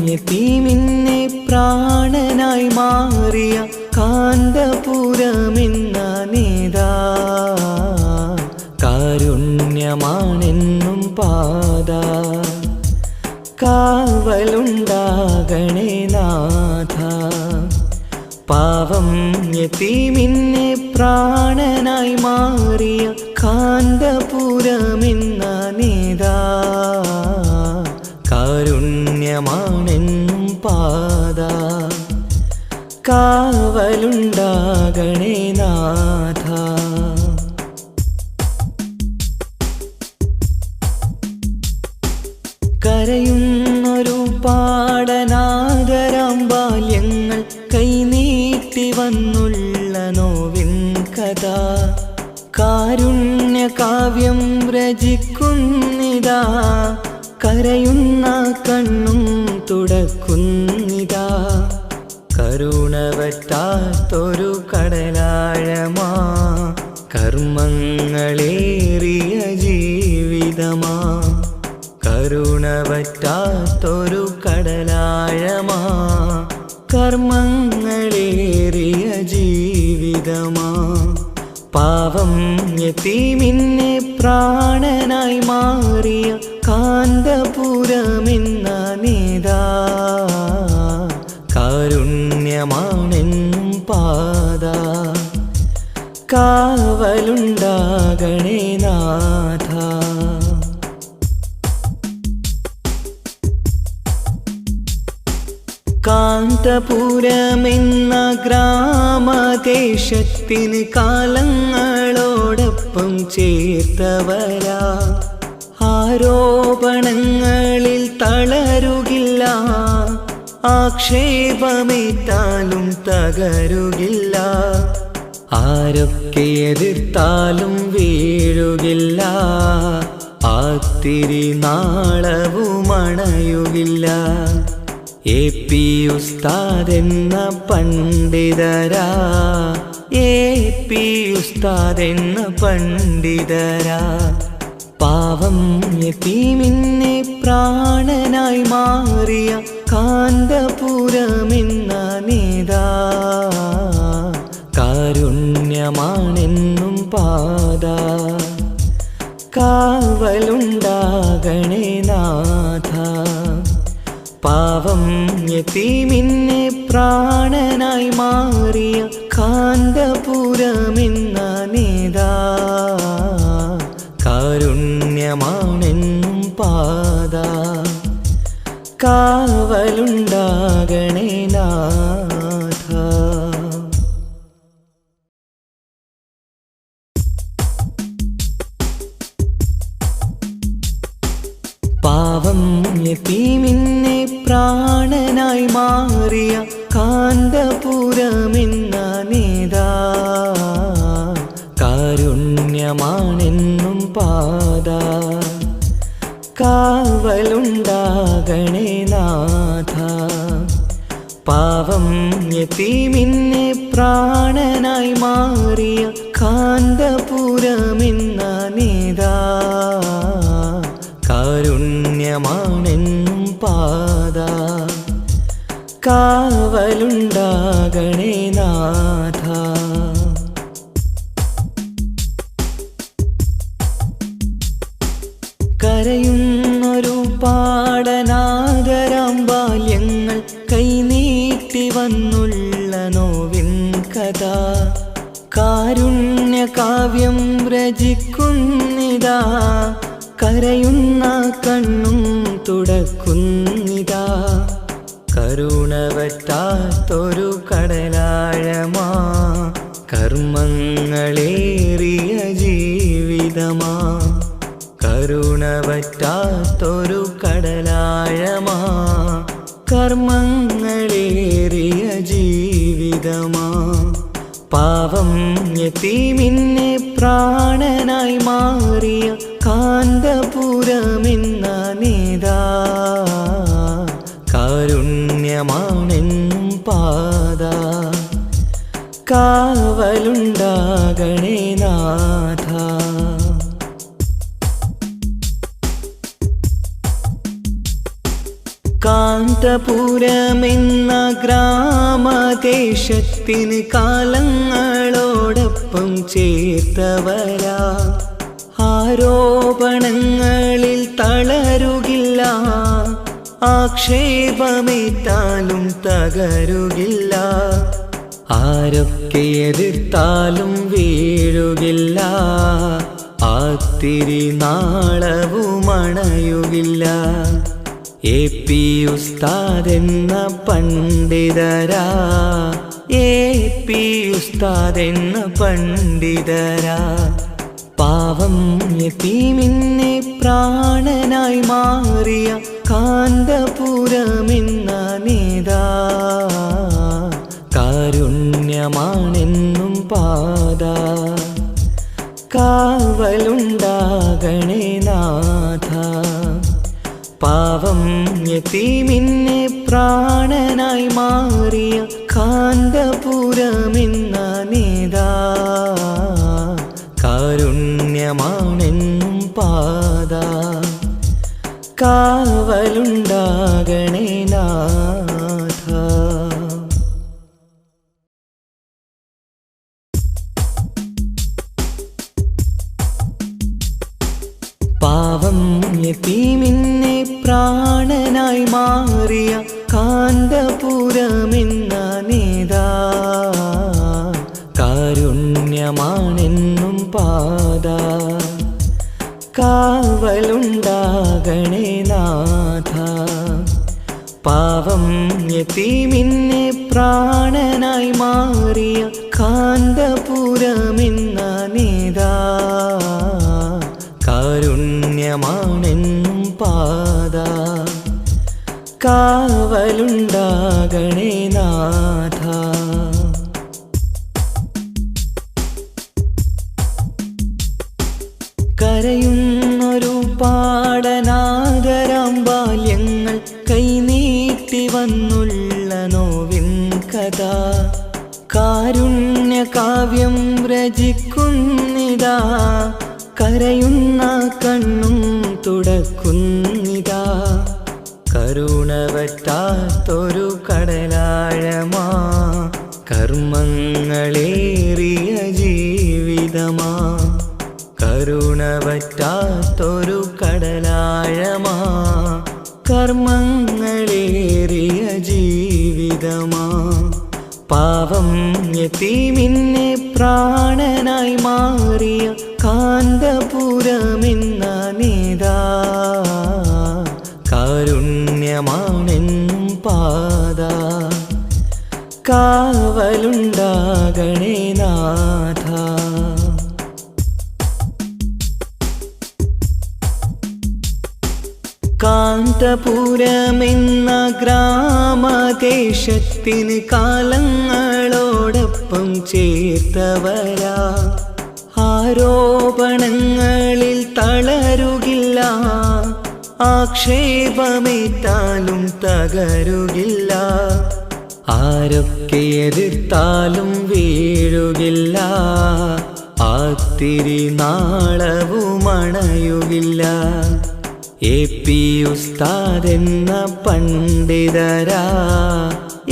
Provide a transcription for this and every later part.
യതീമിന്നെ പ്രാണനായി മാറിയ കാന്തപുരമെന്ന നേതാ കാരുണ്യമാണെന്നും പാത കാവലുണ്ടാകണേ നാഥ പാവം യതീമിന്നെ പ്രാണനായി മാറിയ കാന്തപുരമെന്ന നേതാ കാരുണ്യമാണെന്നും പാത കാവലുണ്ടാകണേ നാഥ കരയുന്നൊരു പാടനാദരാം ബാല്യങ്ങൾ കൈനീട്ടി വന്നുള്ള നോവിൻ കഥ കാരുണ്യകാവ്യം രചിക്കുന്നിതാ കരയുന്ന കണ്ണും തുടക്കുന്നിതാ കരുണ പറ്റാത്തൊരു കടലാഴമാ കർമ്മങ്ങളേറിയ ജീവിതമാ കരുണ പറ്റാത്തൊരു കടലാഴമാ കർമ്മങ്ങളേറിയ ജീവിതമാ പാവം യതീമിന്നെ പ്രാണനായി മാറിയ കാന്തപുരമെന്ന നേതാ കാരുണ്യമാണെന്നും പാത കാവലുണ്ടാകണേ നാഥ കാന്തപുരമെന്ന ഗ്രാമദേശത്തിന് കാലങ്ങളോടൊപ്പം ചേർത്തവരാ ആരോപണങ്ങളിൽ തളരുകില്ല ആക്ഷേപമേറ്റാലും തകരുകില്ല ആരൊക്കെ എതിർത്താലും വീഴുകില്ല ആത്തിരി നാളവുമണയുകില്ല എ പി ഉസ്താദെന്ന പണ്ഡിതരാ എ പി ഉസ്താദെന്ന പണ്ഡിതരാ പാവം യതീമിന്നെ പ്രാണനായി മാറിയ കാന്തപുരമെന്ന നേതാ കാരുണ്യമാണെന്നും പാത കാവലുണ്ടാകണേ നാഥ പാവം യതീമിന്നെ പ്രാണനായി മാറിയ കാന്തപുരമെന്ന നേതാ കാരുണ്യമാണെന്നും പാത കാവലുണ്ടാകണേ നാഥ പാവം യതീമിന്നെ പ്രാണനായി മാറിയ കാന്തപുരമെന്ന നേതാ കാരുണ്യമാണെന്നും പാത കാവലുണ്ടാകണേ നാഥ പാവം യതീമിന്നെ പ്രാണനായി മാറിയ കാന്തപുരമെന്ന നേതാ കാരുണ്യമാണെന്നും പാത കാവലുണ്ടാകണേ നാഥ കരയുന്നൊരു പാടനാദരാം ബാല്യങ്ങൾ കൈനീട്ടി വന്നുള്ള നോവിൻ കഥ കാരുണ്യകാവ്യം രചിക്കുന്നിതാ കരയുന്ന കണ്ണും തുടക്കുന്നിതാ കരുണ പറ്റാത്തൊരു കടലാഴമാ കർമ്മങ്ങളേറിയ ജീവിതമാ കരുണ പറ്റാത്തൊരു കടലാഴമാ കർമ്മങ്ങളേറിയ ജീവിതമാ പാവം യതീമിന്നെ പ്രാണനായി മാറിയ കാന്തപുരമെന്ന നേതാ കാരുണ്യമാണെന്നും പാത കാവലുണ്ടാകണേ നാഥ കാന്ത കാന്തപുരമെന്ന ഗ്രാമദേശത്തിന് കാലങ്ങളോടൊപ്പം ചേർത്തവരാ. ആരോപണങ്ങളിൽ തളരുകില്ല, ആക്ഷേപമേറ്റാലും തകരുകില്ല. ആരൊക്കെ എതിർത്താലും വീഴുകില്ല, ആത്തിരി നാളവുമണയുകില്ല. AP ഉസ്താദെന്ന പണ്ഡിതരാ, AP ഉസ്താദെന്ന പണ്ഡിതരാ. പാവം യതീമിനെ പ്രാണനായി മാറിയ കാന്തപുരമെന്ന നേതാ. കാരുണ്യമാണെന്നും പാത, കാവലുണ്ടാകണേ നാഥ. പാവം യതീമിനെ പ്രാണനായി മാറിയ കാന്തപുരമെന്ന നേതാ. കാരുണ്യമാണെന്നും പാത, കാവലുണ്ടാകണേ നാഥ. പാവം യതീമിനെ പ്രാണനായി മാറിയ കാന്തപുരമെന്ന നേതാ. കാരുണ്യമാണെന്നും പാത, കാവലുണ്ടാകണേ നാഥ. പാവം യതീമിനെ പ്രാണനായി മാറിയ കാന്തപുരമെന്ന നേതാ. കാരുണ്യമാണെന്നും പാത, കാവലുണ്ടാകണേ നാഥ. കരയുന്നൊരു പാടനാദരാം ബാല്യങ്ങൾ കൈനീട്ടി വന്നുള്ള നോവിൻ കഥ. കാരുണ്യകാവ്യം രചിക്കുന്നിതാ, കരയുന്ന കണ്ണും തുടക്കുന്നിതാ. കരുണ വറ്റാത്തൊരു കടലാഴമാ, കർമ്മങ്ങളേറിയ ജീവിതമാ. കരുണ വറ്റാത്തൊരു കടലാഴമാ, കർമ്മങ്ങളേറിയ ജീവിതമാ. പാവം യതീമിനെ പ്രാണനായി മാറിയ കാന്തപുരമെന്ന നേതാ. കാരുണ്യമാണെന്നും പാത, കാവലുണ്ടാകണേ നാഥ. കാന്തപുരമെന്ന ഗ്രാമദേശത്തിന് കാലങ്ങളോടൊപ്പം ചേർത്തവരാ. ആരോപണങ്ങളിൽ തളരുകില്ല, ആക്ഷേപമേറ്റാലും തകരുകില്ല. ആരൊക്കെ എതിർത്താലും വീഴുകില്ല, ആത്തിരി നാളവുമണയുകില്ല. AP ഉസ്താദെന്ന പണ്ഡിതരാ,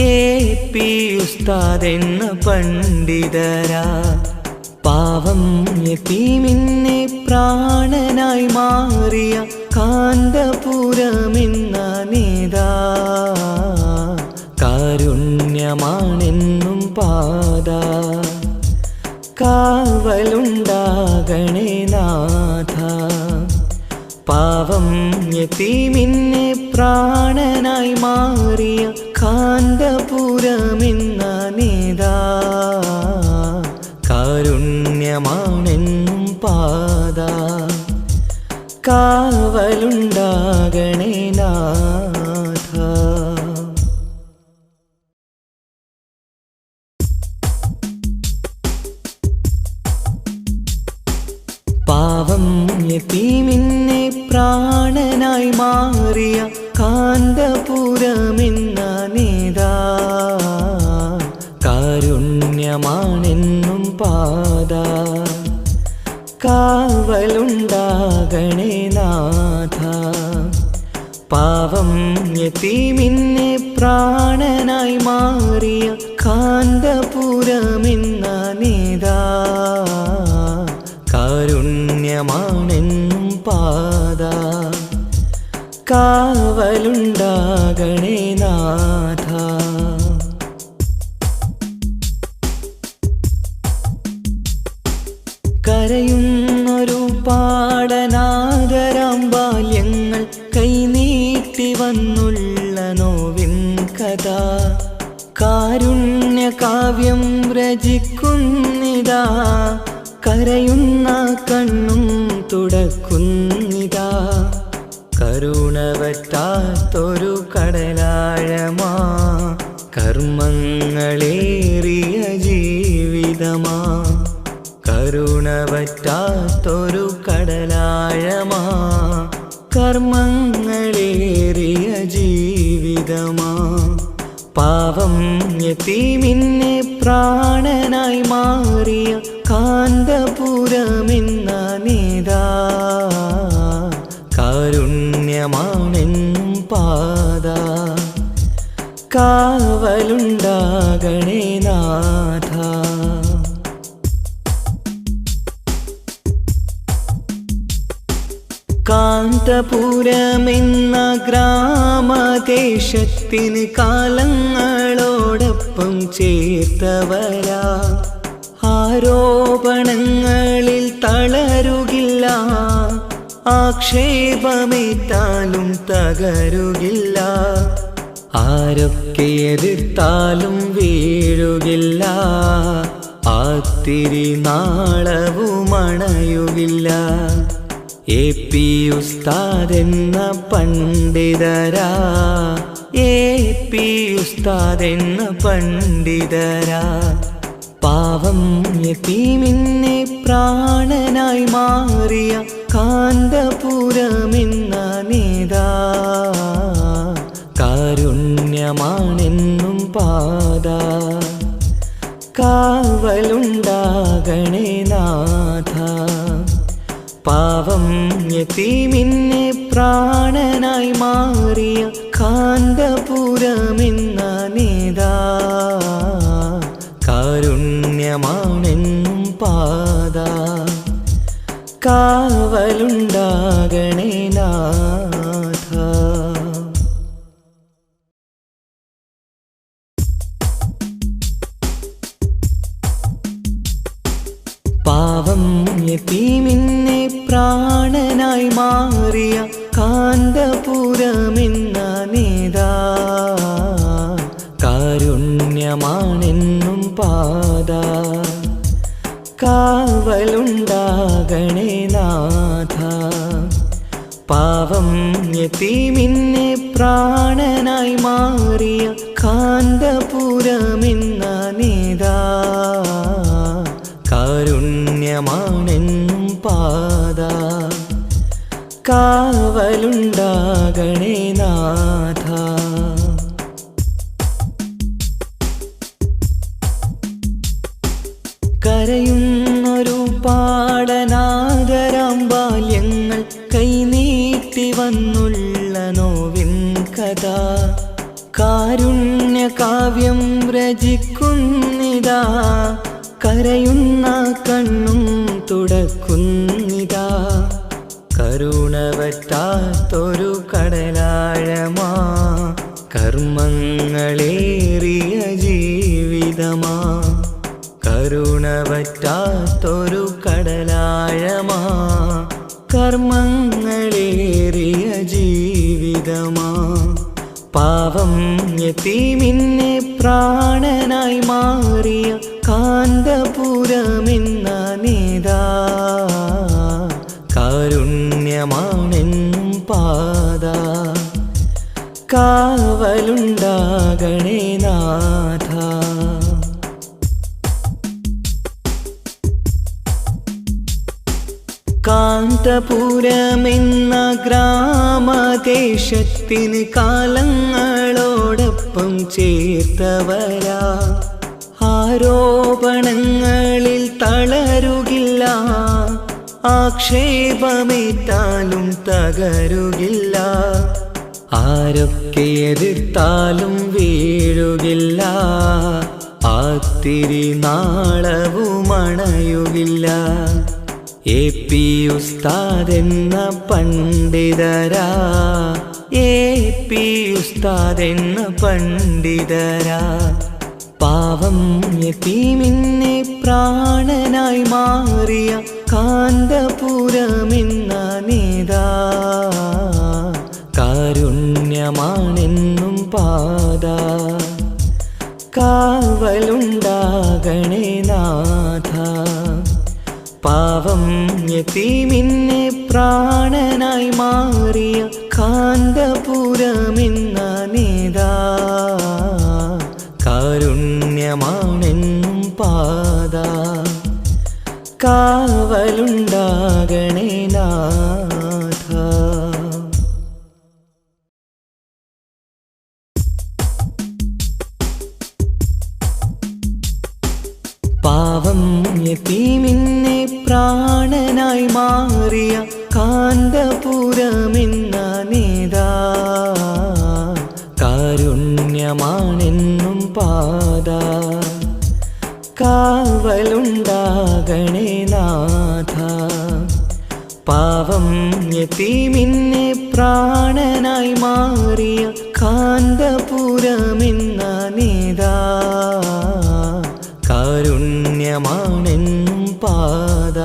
AP ഉസ്താദെന്ന പണ്ഡിതരാ. പാവം യതീമിനെ പ്രാണനായി മാറിയ കാന്തപുരമെന്ന നേതാ. കാരുണ്യമാണെന്നും പാത, കാവലുണ്ടാകണേ നാഥ. പാവം യതീമിനെ പ്രാണനായി മാറിയ കാന്തപുരമെന്ന നേതാ. കാരുണ്യമാണെന്നും പാത, കാവലുണ്ടാകണേ നാഥ. പാവം യതീമിനെ പ്രാണനായി മാറിയ കാന്തപുരമെന്ന നേതാ. കാരുണ്യമാണെന്നും പാത, കാവലുണ്ടാകണേ നാഥ. പാവം യതീമിന്നെ പ്രാണനായി മാറിയ കാന്തപുരമെന്ന നേതാ കാരുണ്യമാണെന്നും പാത കാവലുണ്ടാകണേ നാഥ. കരയുന്നൊരു പാടനാദരാം ബാല്യങ്ങൾ കൈനീട്ടി വന്നുള്ള നോവിൻ കഥ കാരുണ്യകാവ്യം രചിക്കുന്നിതാ കരയുന്ന കണ്ണും തുടക്കുന്നിതാ. കരുണവറ്റാത്തൊരു കടലാഴമാ കർമ്മങ്ങളേറിയ ജീവിതമാ. കരുണവറ്റാത്തൊരു കടലാഴമാ കർമ്മങ്ങളേറിയ ജീവിതമാ. പാവം യതീമിന്നെ പ്രാണനായി മാറിയ കാന്തപുരമെന്ന നേതാ കാരുണ്യമാണെന്നും പാത കാവലുണ്ടാകണേ നാഥ. കാന്തപുരമെന്ന ഗ്രാമദേശത്തിന് കാലങ്ങളോടൊപ്പം ചേർത്തവരാ ആരോപണങ്ങളിൽ തളരുകില്ല ആക്ഷേപമേറ്റാലും തകരുകില്ല ആരൊക്കെ എതിർത്താലും വീഴുകില്ല ആത്തിരി നാളവുമണയുകില്ല. AP ഉസ്താദെന്ന പണ്ഡിതരാ AP ഉസ്താദെന്ന പണ്ഡിതരാ പാവം യതീമിന്നെ പ്രാണനായി മാറിയ കാന്തപുരമെന്ന നേതാ കാരുണ്യമാണെന്നും പാത കാവലുണ്ടാകണേ നാഥ. പാവം യതീമിന്നെ പ്രാണനായി മാറിയ കാന്തപുരമെന്ന നേതാ കാരുണ്യമാണെന്നും പാത കാവലുണ്ടാകണേ നാഥ. പാവം യതീമിന്നെ പ്രാണനായി മാറിയ കാന്തപുരമെന്ന നേതാ കാരുണ്യമാണെന്നും പാത കാവലുണ്ടാകണേ നാഥ. പാവം യതീമിന്നെ പ്രാണനായി മാറിയ കാന്തപുരമെന്ന നേതാ കാരുണ്യമാണെന്നും പാത കാവലുണ്ടാകണേ നാഥ. കരയുന്നൊരു പാടനാദരാം ബാല്യങ്ങൾ കൈനീട്ടി വന്നുള്ള നോവിൻ കഥ കാരുണ്യകാവ്യം രചിക്കുന്നിതാ കരയുന്ന കണ്ണും തുടക്കുന്നിതാ. കരുണവറ്റാത്തൊരു കടലാഴമാ കർമ്മങ്ങളേറിയ ജീവിതമാ. കരുണവറ്റാത്തൊരു കടലാഴമാ കർമ്മങ്ങളേറിയ ജീവിതമാ. പാവം യതീമിന്നെ പ്രാണനായി മാറിയ കാന്തപുരമെന്ന നേതാ കാരുണ്യമാണെന്നും പാത കാവലുണ്ടാകണേ നാഥ. കാന്തപുരമെന്ന ഗ്രാമദേശത്തിന് കാലങ്ങളോടൊപ്പം ചേർത്തവരാ ആരോപണങ്ങളിൽ തളരുകില്ല ആക്ഷേപമേറ്റാലും തകരുകില്ല ആരൊക്കെ എതിർത്താലും വീഴുകില്ല, ആത്തിരി നാളവുമണയുകില്ല. AP ഉസ്താദെന്ന പണ്ഡിതരാ, AP ഉസ്താദെന്ന പണ്ഡിതരാ. പാവം യതീമിനെ പ്രാണനായി മാറിയ കാന്തപുരമെന്ന നേതാ, കാരുണ്യമാണെന്നും പാത. കാവലുണ്ടാകണേ നാഥ. പാവം യതീമിനെ പ്രാണനായി മാറിയ കാന്തപുരമെന്ന നേതാ, കാരുണ്യമാണെന്നും പാത. കാവലുണ്ടാകണേ നാഥ. പാവം യതീമിനെ പ്രാണനായി മാറിയ കാന്തപുരമെന്ന നേതാ, കാരുണ്യമാണെന്നും പാത. കാവലുണ്ടാകണേ നാഥ. പാവം യതീമിനെ പ്രാണനായി മാറിയ കാന്തപുരമെന്ന നേതാ, കാരുണ്യമാണെന്നും പാത.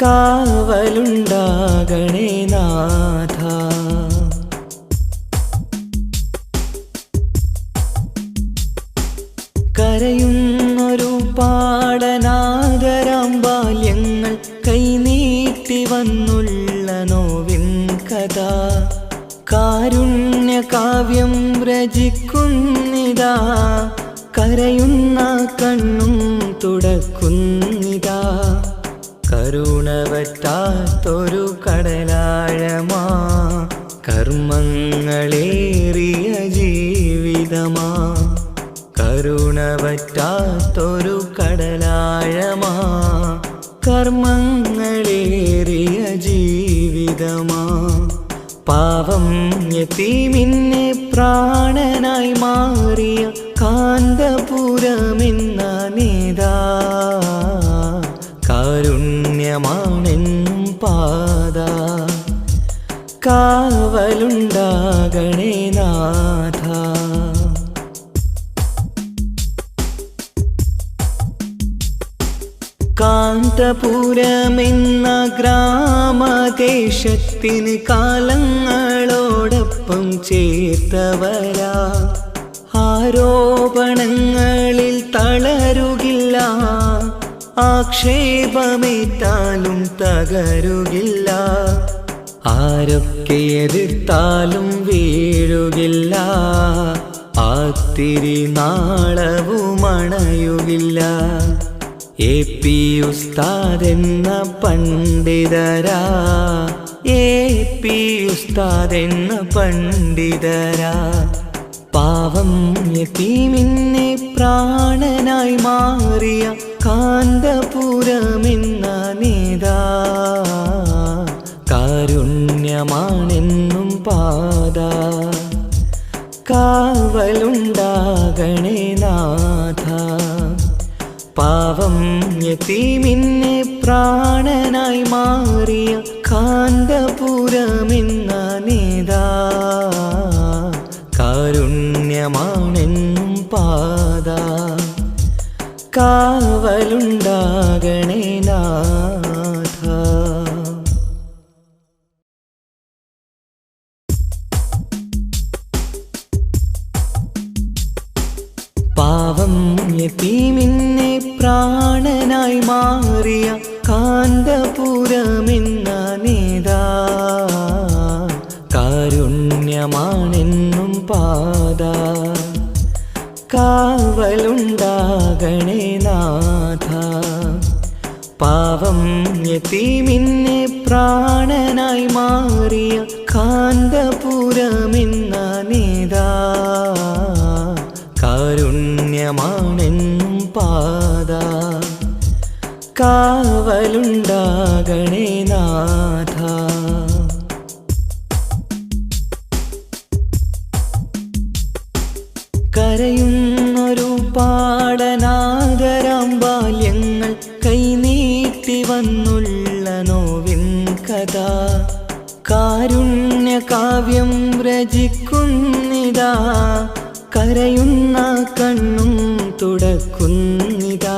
കാവലുണ്ടാകണേ നാഥ. കരയുന്നൊരു പാടനാദരം ബാല്യങ്ങൾ കൈനീട്ടി വന്നുള്ള നോവിൻ കഥ. കാരുണ്യകാവ്യം രചിക്കുന്നിതാ, കരയുന്ന കണ്ണും തുടക്കുന്നിതാ. കരുണ പറ്റാത്തൊരു കടലാഴമാ, കർമ്മങ്ങളേറിയ ജീവിതമാ. കരുണ പറ്റാത്തൊരു കടലാഴമാ, കർമ്മങ്ങളേറിയ ജീവിതമാ. പാവം യതീമിനെ പ്രാണനായി മാറിയ കാന്തപുരമെന്ന നേതാ, കാരുണ്യമാണെന്നും പാത. കാവലുണ്ടാകണേ നാഥ. കാന്തപുരമെന്ന ഗ്രാമദേശത്തിന് കാലങ്ങളോടൊപ്പം ചേർത്തവരാ, ആരോപണങ്ങളിൽ തളരുകില്ല, ആക്ഷേപമേറ്റാലും തകരുകില്ല. ആരൊക്കെ എതിർത്താലും വീഴുകില്ല, ആത്തിരി നാളവുമണയുകില്ല. AP ഉസ്താദെന്ന പണ്ഡിതരാ, AP ഉസ്താദെന്ന പണ്ഡിതരാ. പാവം യതീമിനെ പ്രാണനായി മാറിയ കാന്തപുരമെന്ന നേതാ, കാരുണ്യമാണെന്നും പാത. കാവലുണ്ടാകണേ നാഥ. പാവം യതീമിനെ പ്രാണനായി മാറിയ കാന്തപുരമെന്ന നേതാ, കാരുണ്യമാണെന്നും പാത. കാവലുണ്ടാകണേ നാഥ. പാവം യതീമിനെ പ്രാണനായി മാറിയ കാന്തപുരമെന്ന നേതാ, കാരുണ്യമാണെന്നും പാത. കാവലുണ്ടാകണേ നാഥ. പാവം യതീമിനെ പ്രാണനായി മാറിയ കാന്തപുരമെന്ന നേതാ, കാരുണ്യമാണെന്നും പാത. കാവലുണ്ടാകണേ നാഥ. കാരുണ്യകാവ്യം രചിക്കുന്നിതാ, കരയുന്ന കണ്ണും തുടക്കുന്നിതാ.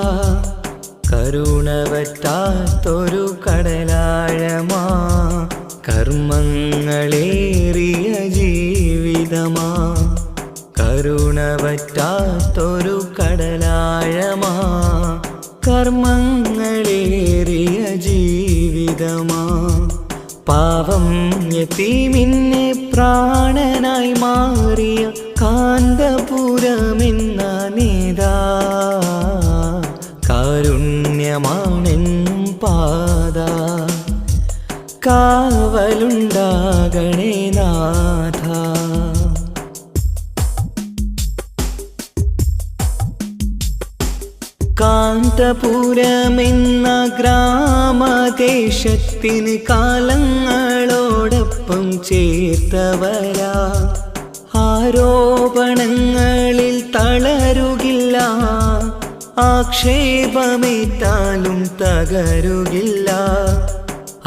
കരുണ വറ്റാത്തൊരു കടലാഴമാ, കർമ്മങ്ങളേറിയ ജീവിതമാ. കരുണ വറ്റാത്തൊരു കടലാഴമാ, കർമ്മങ്ങളേറിയ ജീവിതമാ. പാവം യതീമിനെ പ്രാണനായി മാറിയ കാന്തപുരമെന്ന നേതാ, കാരുണ്യമാണെന്നും പാത. കാവലുണ്ടാകണേ നാഥ. കാന്തപുരമെന്ന ഗ്രാമദേശത്തിന് കാലങ്ങളോടൊപ്പം ചേർത്തവരാ, ആരോപണങ്ങളിൽ തളരുകില്ല, ആക്ഷേപമേറ്റാലും തകരുകില്ല.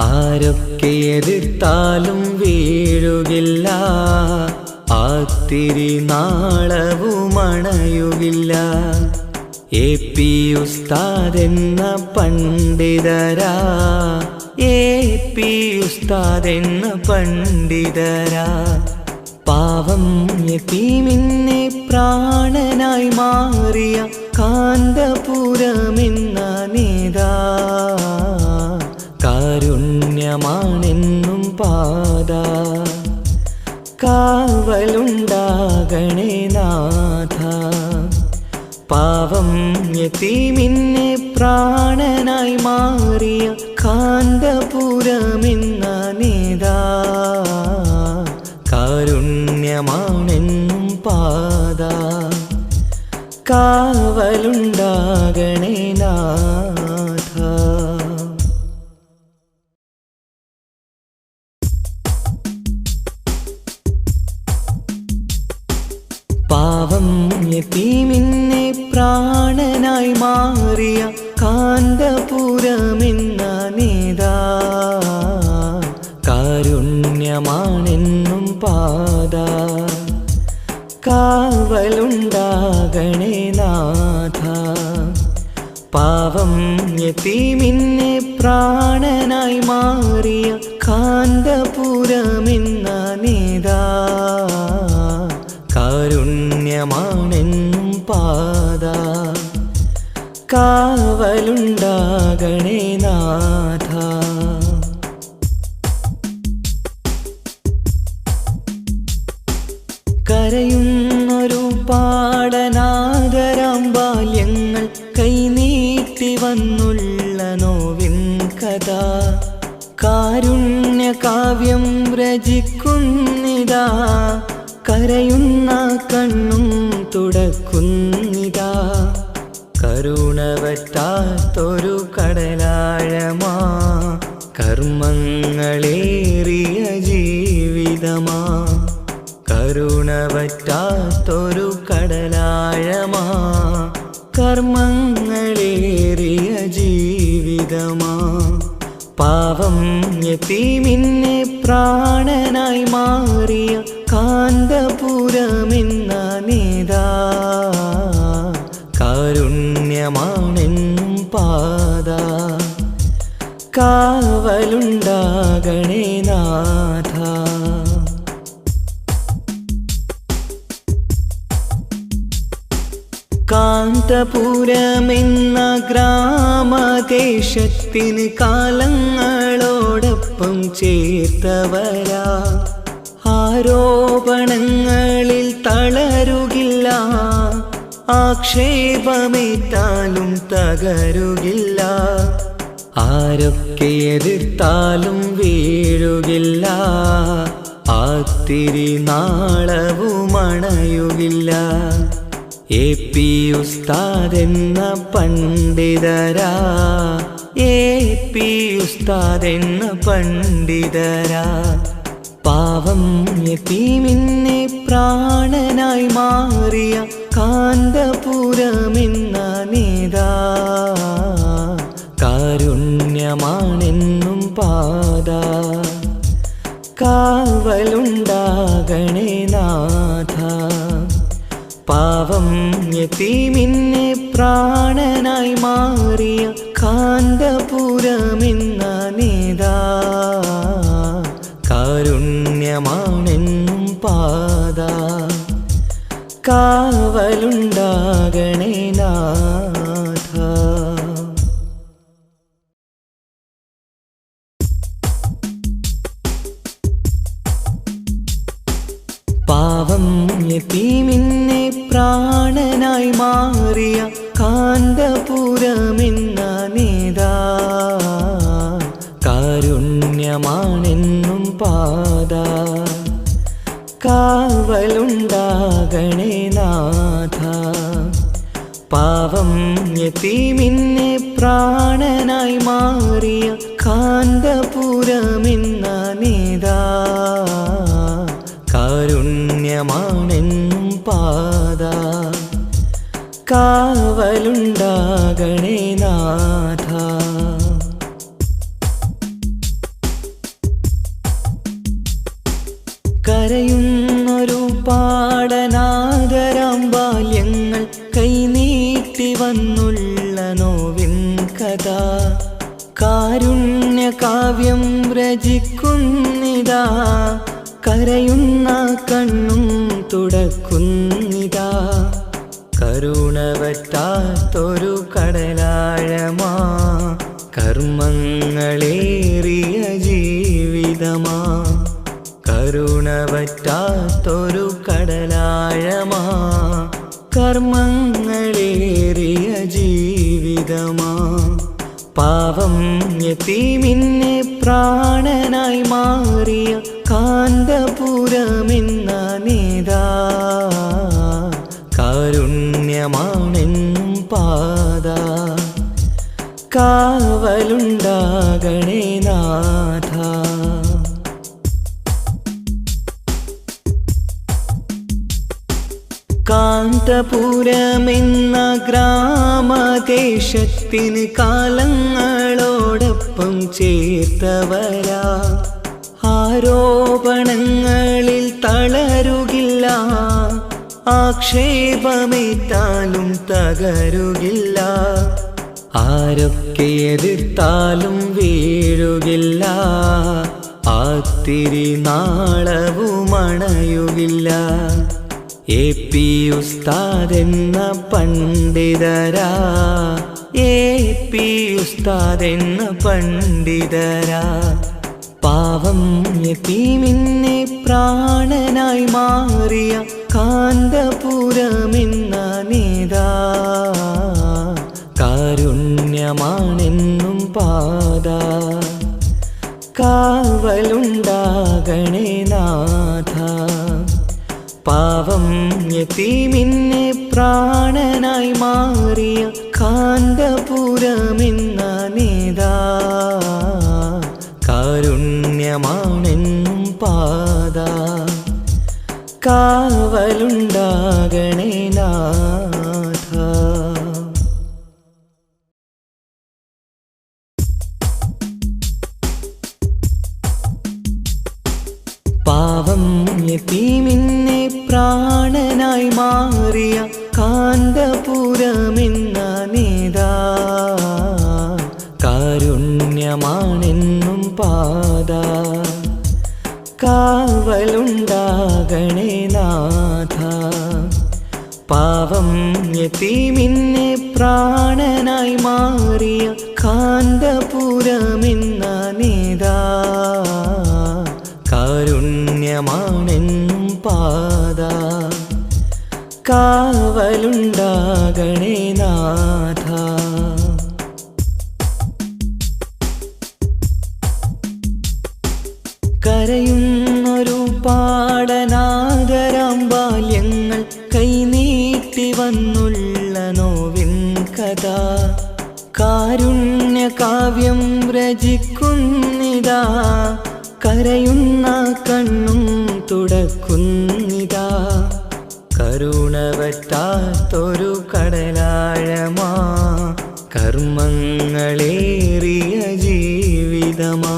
ആരൊക്കെ എതിർത്താലും വീഴുകില്ല, ആത്തിരി നാളവുമണയുകില്ല. AP ഉസ്താദെന്ന പണ്ഡിതരാ, AP ഉസ്താദെന്ന പണ്ഡിതരാ. പാവം യതീമിനെ പ്രാണനായി മാറിയ കാന്തപുരമെന്ന നേതാ, കാരുണ്യമാണെന്നും പാത. കാവലുണ്ടാകണേ നാഥ. പാവം യതീമിനെ പ്രാണനായി മാറിയ കാന്തപുരമെന്ന നേതാ, കാരുണ്യമാണെന്നും പാത. കാവലുണ്ടാകണേ നാഥ. പാവം യതീമിനെ പ്രാണനായി മാറിയ കാന്തപുരമെന്ന നേതാ, കാരുണ്യമാണെന്നും പാത. കാവലുണ്ടാകണേ നാഥ. പാവം യതീമിനെ പ്രാണനായി മാറിയ കാന്തപുരമെന്ന നേതാ, കാരുണ്യമാണെന്നും പാത. കാവലുണ്ടാകണേ നാഥ. കരയുന്നൊരു പാടനാദരാം ബാല്യങ്ങൾ കൈനീട്ടി വന്നുള്ള നോവിൻ കഥ. കാരുണ്യകാവ്യം രചിക്കുന്നിതാ, കരയുന്ന കണ്ണും തുടക്കുന്നിതാ. കരുണ വറ്റാത്തൊരു കടലാഴമാ, കർമ്മങ്ങളേറിയ ജീവിതമാ. കരുണ വറ്റാത്തൊരു കടലാഴമാ, കർമ്മങ്ങളേറിയ ജീവിതമാ. പാവം യതീമിനെ പ്രാണനായി മാറിയ കാന്തപുരമെന്ന നേതാ, കാരുണ്യമാണെന്നും പാത. കാവലുണ്ടാകണേ നാഥ. കാന്തപുരമെന്ന ഗ്രാമദേശത്തിന് കാലങ്ങളോടൊപ്പം ചേർത്തവരാ, ആരോപണങ്ങളിൽ തളരുകില്ല, ആക്ഷേപമേറ്റാലും തകരുകില്ല. ആരൊക്കെ എതിർത്താലും വീഴുകില്ല, ആത്തിരി നാളവുമണയുകില്ല. AP ഉസ്താദെന്ന പണ്ഡിതരാ, AP ഉസ്താദെന്ന പണ്ഡിതരാ. പാവം യതീമിനെ പ്രാണനായി മാറിയ കാന്തപുരമെന്ന നേതാ, കാരുണ്യമാണെന്നും പാത. കാവലുണ്ടാകണേ നാഥ. പാവം യതീമിനെ പ്രാണനായി മാറിയ കാന്തപുരമെന്ന നേതാ, കാരുണ്യമാണെന്നും പാത. കാവലുണ്ടാകണേ നാഥ. പാവം യതീമിനെ പ്രാണനായി മാറിയ കാന്തപുരമെന്ന നേതാ, കാരുണ്യമാണെന്നും പാത. കാവലുണ്ടാകണേ നാഥ. പാവം യതീമിനെ പ്രാണനായി മാറിയ കാന്തപുരമെന്ന നേതാ, കാരുണ്യമാണെന്നും പാത. കാവലുണ്ടാകണേ നാഥ. കരയുന്നൊരു പാടനാദരാം ബാല്യങ്ങൾ കൈനീട്ടി വന്നുള്ള നോവിൻ കഥ. കാരുണ്യകാവ്യം രചിക്കുന്നിതാ, കരയുന്ന കണ്ണും തുടക്കുന്നിതാ. കരുണവറ്റാത്തൊരു കടലാഴമാ, കർമ്മങ്ങളേറിയ ജീവിതമാ. കരുണവറ്റാത്തൊരു കടലാഴമാ, കർമ്മങ്ങളേറിയ ജീവിതമാ. പാവം യതീമിനെ പ്രാണനായി മാറിയ കാന്തപുരമെന്ന നേതാ, കാരുണ്യമാണെന്നും പാത. കാവലുണ്ടാകണേ നാഥ. കാന്തപുരമെന്ന ഗ്രാമദേശത്തിന് കാലങ്ങളോടൊപ്പം ചേർത്തവരാ, ആരോപണങ്ങളിൽ തളരുകില്ല, ആക്ഷേപമേറ്റാലും തകരുകില്ല. ആരൊക്കെ എതിർത്താലും വീഴുകില്ല, ആത്തിരി നാളവുമണയുകില്ല. AP ഉസ്താദെന്ന പണ്ഡിതരാ, AP ഉസ്താദെന്ന പണ്ഡിതരാ. പാവം യതീമിനെ പ്രാണനായി മാറിയ കാന്തപുരമെന്ന നേതാ, കാരുണ്യമാണെന്നും പാത. കാവലുണ്ടാകണേ നാഥ. പാവം യതീമിനെ പ്രാണനായി മാറിയ കാന്തപുരമെന്ന നേതാ, കാരുണ്യമാണെന്നും പാത. കാവലുണ്ടാകണേ നാഥ. പാവം യതീമിനെ പ്രാണനായി മാറിയ കാന്തപുരമെന്ന നേതാ, കാരുണ്യമാണെന്നും പാത. കാവലുണ്ടാകണേ നാഥ. പാവം യതീമിനെ പ്രാണനായി മാറിയ കാന്തപുരമെന്ന നേതാ, കാരുണ്യമാണെന്നും പാത. കാവലുണ്ടാകണേ നാഥ. കരയുന്നൊരു പാടനാദരാം ബാല്യങ്ങൾ കൈനീട്ടി വന്നുള്ള നോവിൻ കഥ. കാരുണ്യകാവ്യം രചിക്കുന്നിതാ, കരയുന്ന കണ്ണും തുടക്കുന്നിതാ. കരുണവറ്റാത്തൊരു കടലാഴമാ, കർമ്മങ്ങളേറിയ ജീവിതമാ.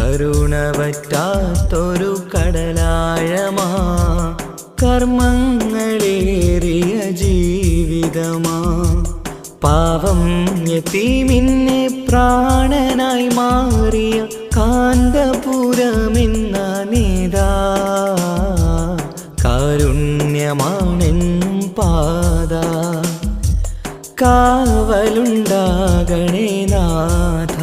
കരുണ പറ്റാത്തൊരു കടലാഴമാ കർമ്മങ്ങളേറിയ ജീവിതമാ പാവം യതീമിന്നെ പ്രാണനായി മാറിയ കാന്തപുരമെന്ന നേതാ കാരുണ്യമാണെന്നും പാത കാവലുണ്ടാകണേ നാഥ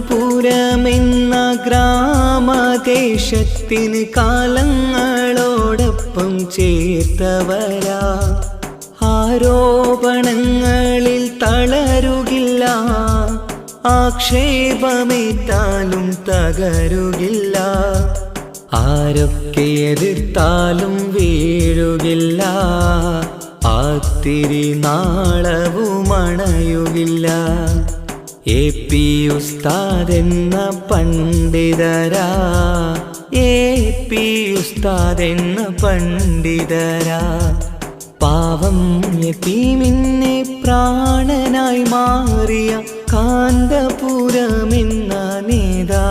കാന്തപുരമെന്ന ഗ്രാമദേശത്തിന് കാലങ്ങളോടൊപ്പം ചേർത്തവരാ ആരോപണങ്ങളിൽ തളരുകില്ല ആക്ഷേപമേറ്റാലും തകരുകില്ല ആരൊക്കെ എതിർത്താലും വീഴുകില്ല ആത്തിരി നാളവുമണയുകില്ല AP ഉസ്താദ് എന്ന പണ്ഡിതരാ AP ഉസ്താദ് എന്ന പണ്ഡിതരാ പാവം യതീമിന്നെ പ്രാണനായി മാറിയ കാന്തപുരമെന്ന നേതാ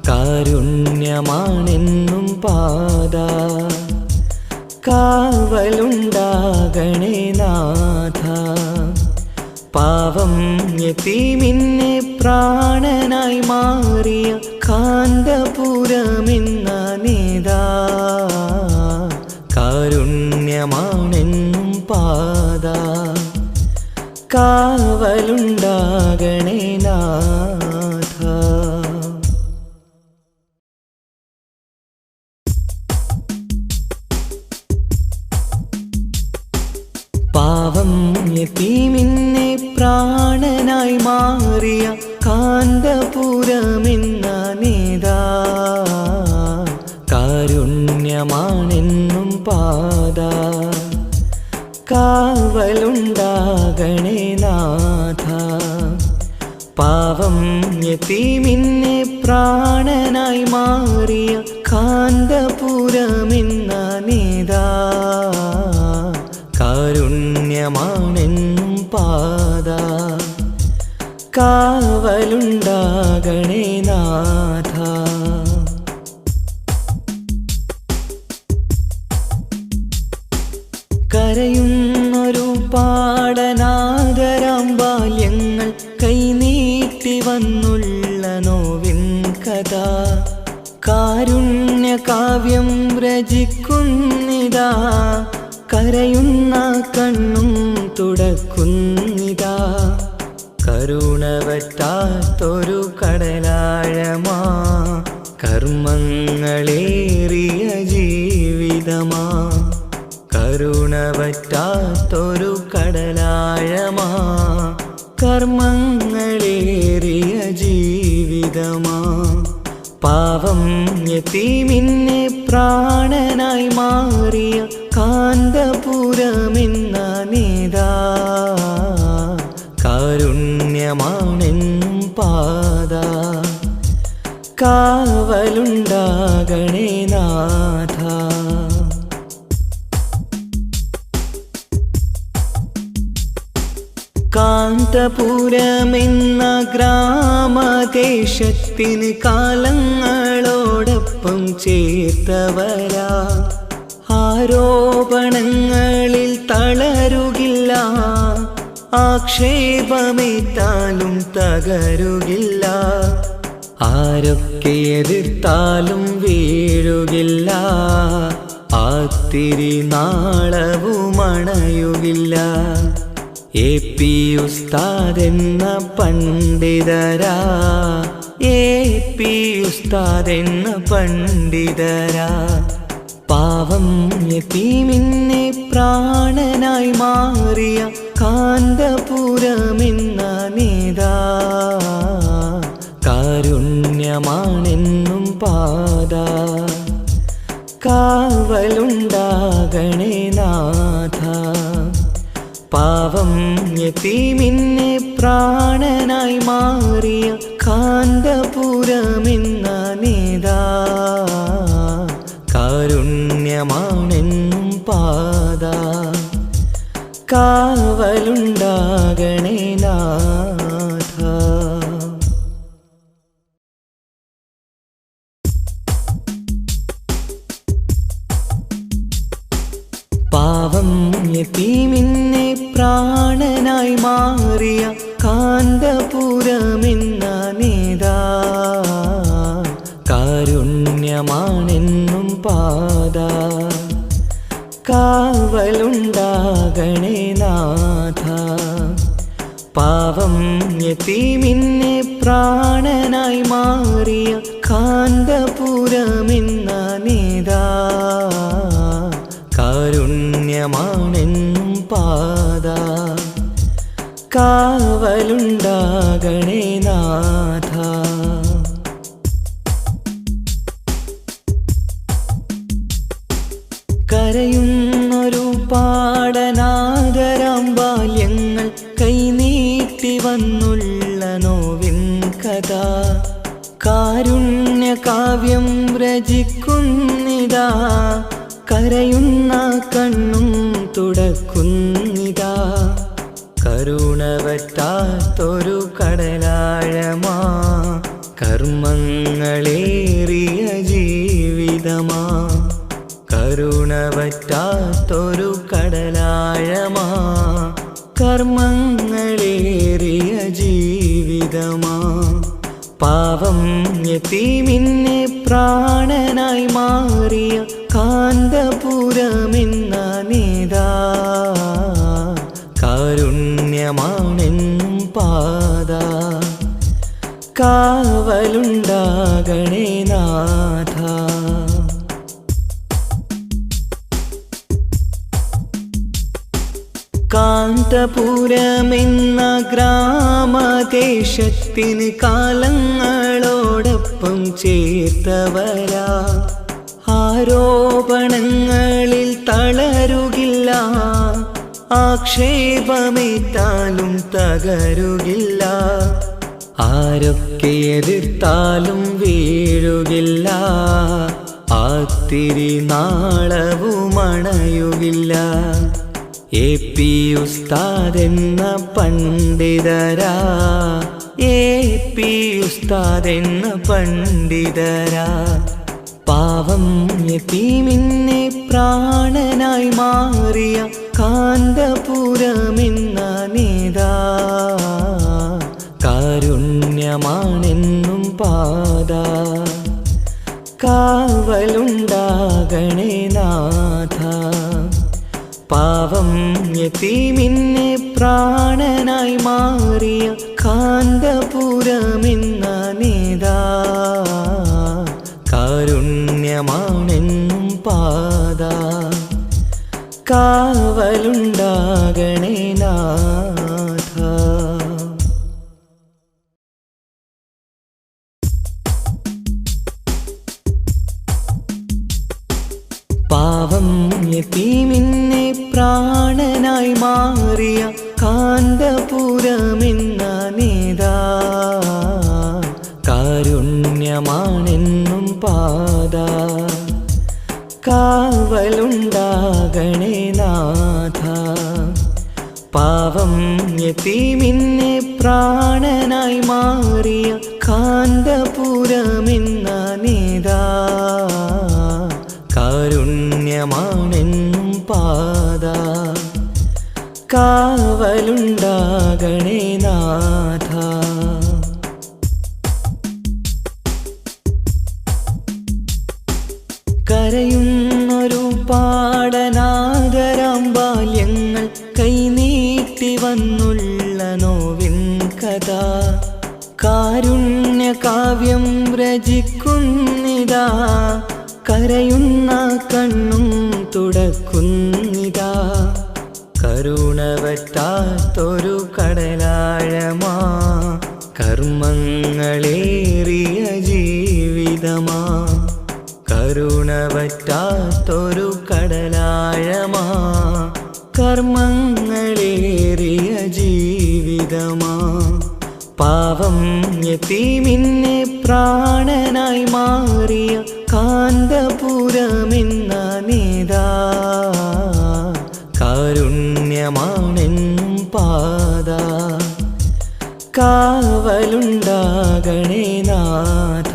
കാരുണ്യമാണെന്നും പാത കാവലുണ്ടാകണേ നാഥ പാവം യതീമിന്നെ പ്രാണനായി മാറിയ കാന്തപുരമെന്ന നേതാ കാരുണ്യമാണെന്നും പാത കാവലുണ്ടാകണേ നാഥ പാവം യതീമിന്നെ പ്രാണനായി മാറിയ കാന്തപുരമെന്ന നേതാ കാരുണ്യമാണെന്നും പാത കാവലുണ്ടാകണേ നാഥ പാവം യതീമിന്നെ പ്രാണനായി മാറിയ കാന്തപുരമെന്ന നേതാ കാരുണ്യമാണെന്നും പാത കാവലുണ്ടാകണേ നാഥ കരയുന്നൊരു പാടനാദരം ബാല്യങ്ങൾ കൈനീട്ടി വന്നുള്ള നോവിൻ കഥ കാരുണ്യകാവ്യം രചിക്കുന്നിതാ കരയുന്ന കണ്ണും തുടക്കുന്നിതാ കരുണ പറ്റാത്തൊരു കടലാഴമാ കർമ്മങ്ങളേറിയ ജീവിതമാ കരുണ പറ്റാത്തൊരു കടലാഴമാ കർമ്മങ്ങളേറിയ ജീവിതമാ പാവം യതീമിന്നെ പ്രാണനായി മാറിയ കാന്തപുരമെന്ന നേതാ കാരുണ്യമാണെന്നും പാത കാവലുണ്ടാകണേ നാഥ കാന്തപുരമെന്ന ഗ്രാമദേശത്തിന് കാലങ്ങളോടൊപ്പം ചേർത്തവരാ ആരോപണങ്ങളിൽ തളരുകില്ല ആക്ഷേപമേറ്റാലും തകരുകില്ല ആരൊക്കെ എതിർത്താലും വീഴുകില്ല ആത്തിരി നാളവുമണയുകില്ല AP ഉസ്താദ് എന്ന പണ്ഡിതരാ AP ഉസ്താദ് എന്ന പണ്ഡിതരാ പാവം യതീമിന്നെ പ്രാണനായി മാറിയ കാന്തപുരമെന്ന നേതാ കാരുണ്യമാണെന്നും പാത കാവലുണ്ടാകണേ നാഥ പാവം യതീമിന്നെ പ്രാണനായി മാറിയ കാന്തപുരമെന്ന നേതാ കാരുണ്യമാണെന്നും പാത കാവലുണ്ടാകണേ നാഥ. പാവം യതീമിനെ പ്രാണനായി മാറിയ കാന്തപുരമെന്ന നേതാ, കാരുണ്യമാണെന്നും പാത. കാവലുണ്ടാകണേ നാഥ. പാവം യതീമിനെ പ്രാണനായി മാറിയ കാന്തപുരമെന്ന നേതാ, കാരുണ്യമാണെന്നും പാത. കാവലുണ്ടാകണേ നാഥ. കരയുന്നൊരു പാടനാദരാം ബാല്യങ്ങൾ കൈനീട്ടി വന്നുള്ള നോവിൻ കഥ. കാരുണ്യകാവ്യം രചിക്കുന്നിതാ, കരയുന്ന കണ്ണും തുടക്കുന്നിതാ. കരുണ വറ്റാത്തൊരു കടലാഴമാ, കർമ്മങ്ങളേറിയ ജീവിതമാ. കരുണ വറ്റാത്തൊരു കടലാഴമാ, കർമ്മങ്ങളേറിയ ജീവിതമാ. പാവം യതീമിനെ പ്രാണനായി മാറിയ കാന്തപുരമെന്ന നേതാ, കാരുണ്യമാണെന്നും പാത. കാവലുണ്ടാകണേ നാഥ. കാന്തപുരമെന്ന ഗ്രാമദേശത്തിന് കാലങ്ങളോടൊപ്പം ചേർത്തവരാ, ആരോപണങ്ങളിൽ തളരുകില്ല, ആക്ഷേപമേറ്റാലും തകരുകില്ല. ആരൊക്കെ എതിർത്താലും വീഴുകില്ല, ആത്തിരി നാളവുമണയുകില്ല. AP ഉസ്താദെന്ന പണ്ഡിതരാ, AP ഉസ്താദെന്ന പണ്ഡിതരാ. പാവം യതീമിനെ പ്രാണനായി മാറിയ കാന്തപുരമെന്ന നേതാ, കാരുണ്യമാണെന്നും പാത. കാവലുണ്ടാകണേ നാഥ. പാവം യതീമിനെ പ്രാണനായി മാറിയ കാന്തപുരമെന്ന നേതാ, കാരുണ്യമാണെന്നും പാത. കാവലുണ്ടാകണേ നാഥ. പാവം യതീമിനെ പ്രാണനായി മാറിയ കാന്തപുരമെന്ന നേതാ, കാരുണ്യമാണെന്നും പാത. കാവലുണ്ടാകണേ നാഥ. പാവം യതീമിനെ പ്രാണനായി മാറിയ കാന്തപുരമെന്ന നേതാ, കാരുണ്യമാണെന്നും പാത. കാവലുണ്ടാകണേ നാഥ. കരയുന്നൊരു പാടനാദരാം ബാല്യങ്ങൾ കൈനീട്ടി വന്നുള്ള നോവിൻ കഥ. കാരുണ്യകാവ്യം രചിക്കുന്നിതാ, കരയുന്ന കണ്ണും തുടക്കുന്നിതാ. കരുണ വറ്റാത്തൊരു കടലാഴമാ, കർമ്മങ്ങളേറിയ ജീവിതമാ. കരുണ വറ്റാത്തൊരു കടലാഴമാ, കർമ്മങ്ങളേറിയ ജീവിതമാ. പാവം യതീമിനെ പ്രാണനായി മാറിയ കാന്തപുരമെന്ന നേതാ, കാരുണ്യ കാരുണ്യമാണെന്നും പാത കാവലുണ്ടാകണേ നാഥ.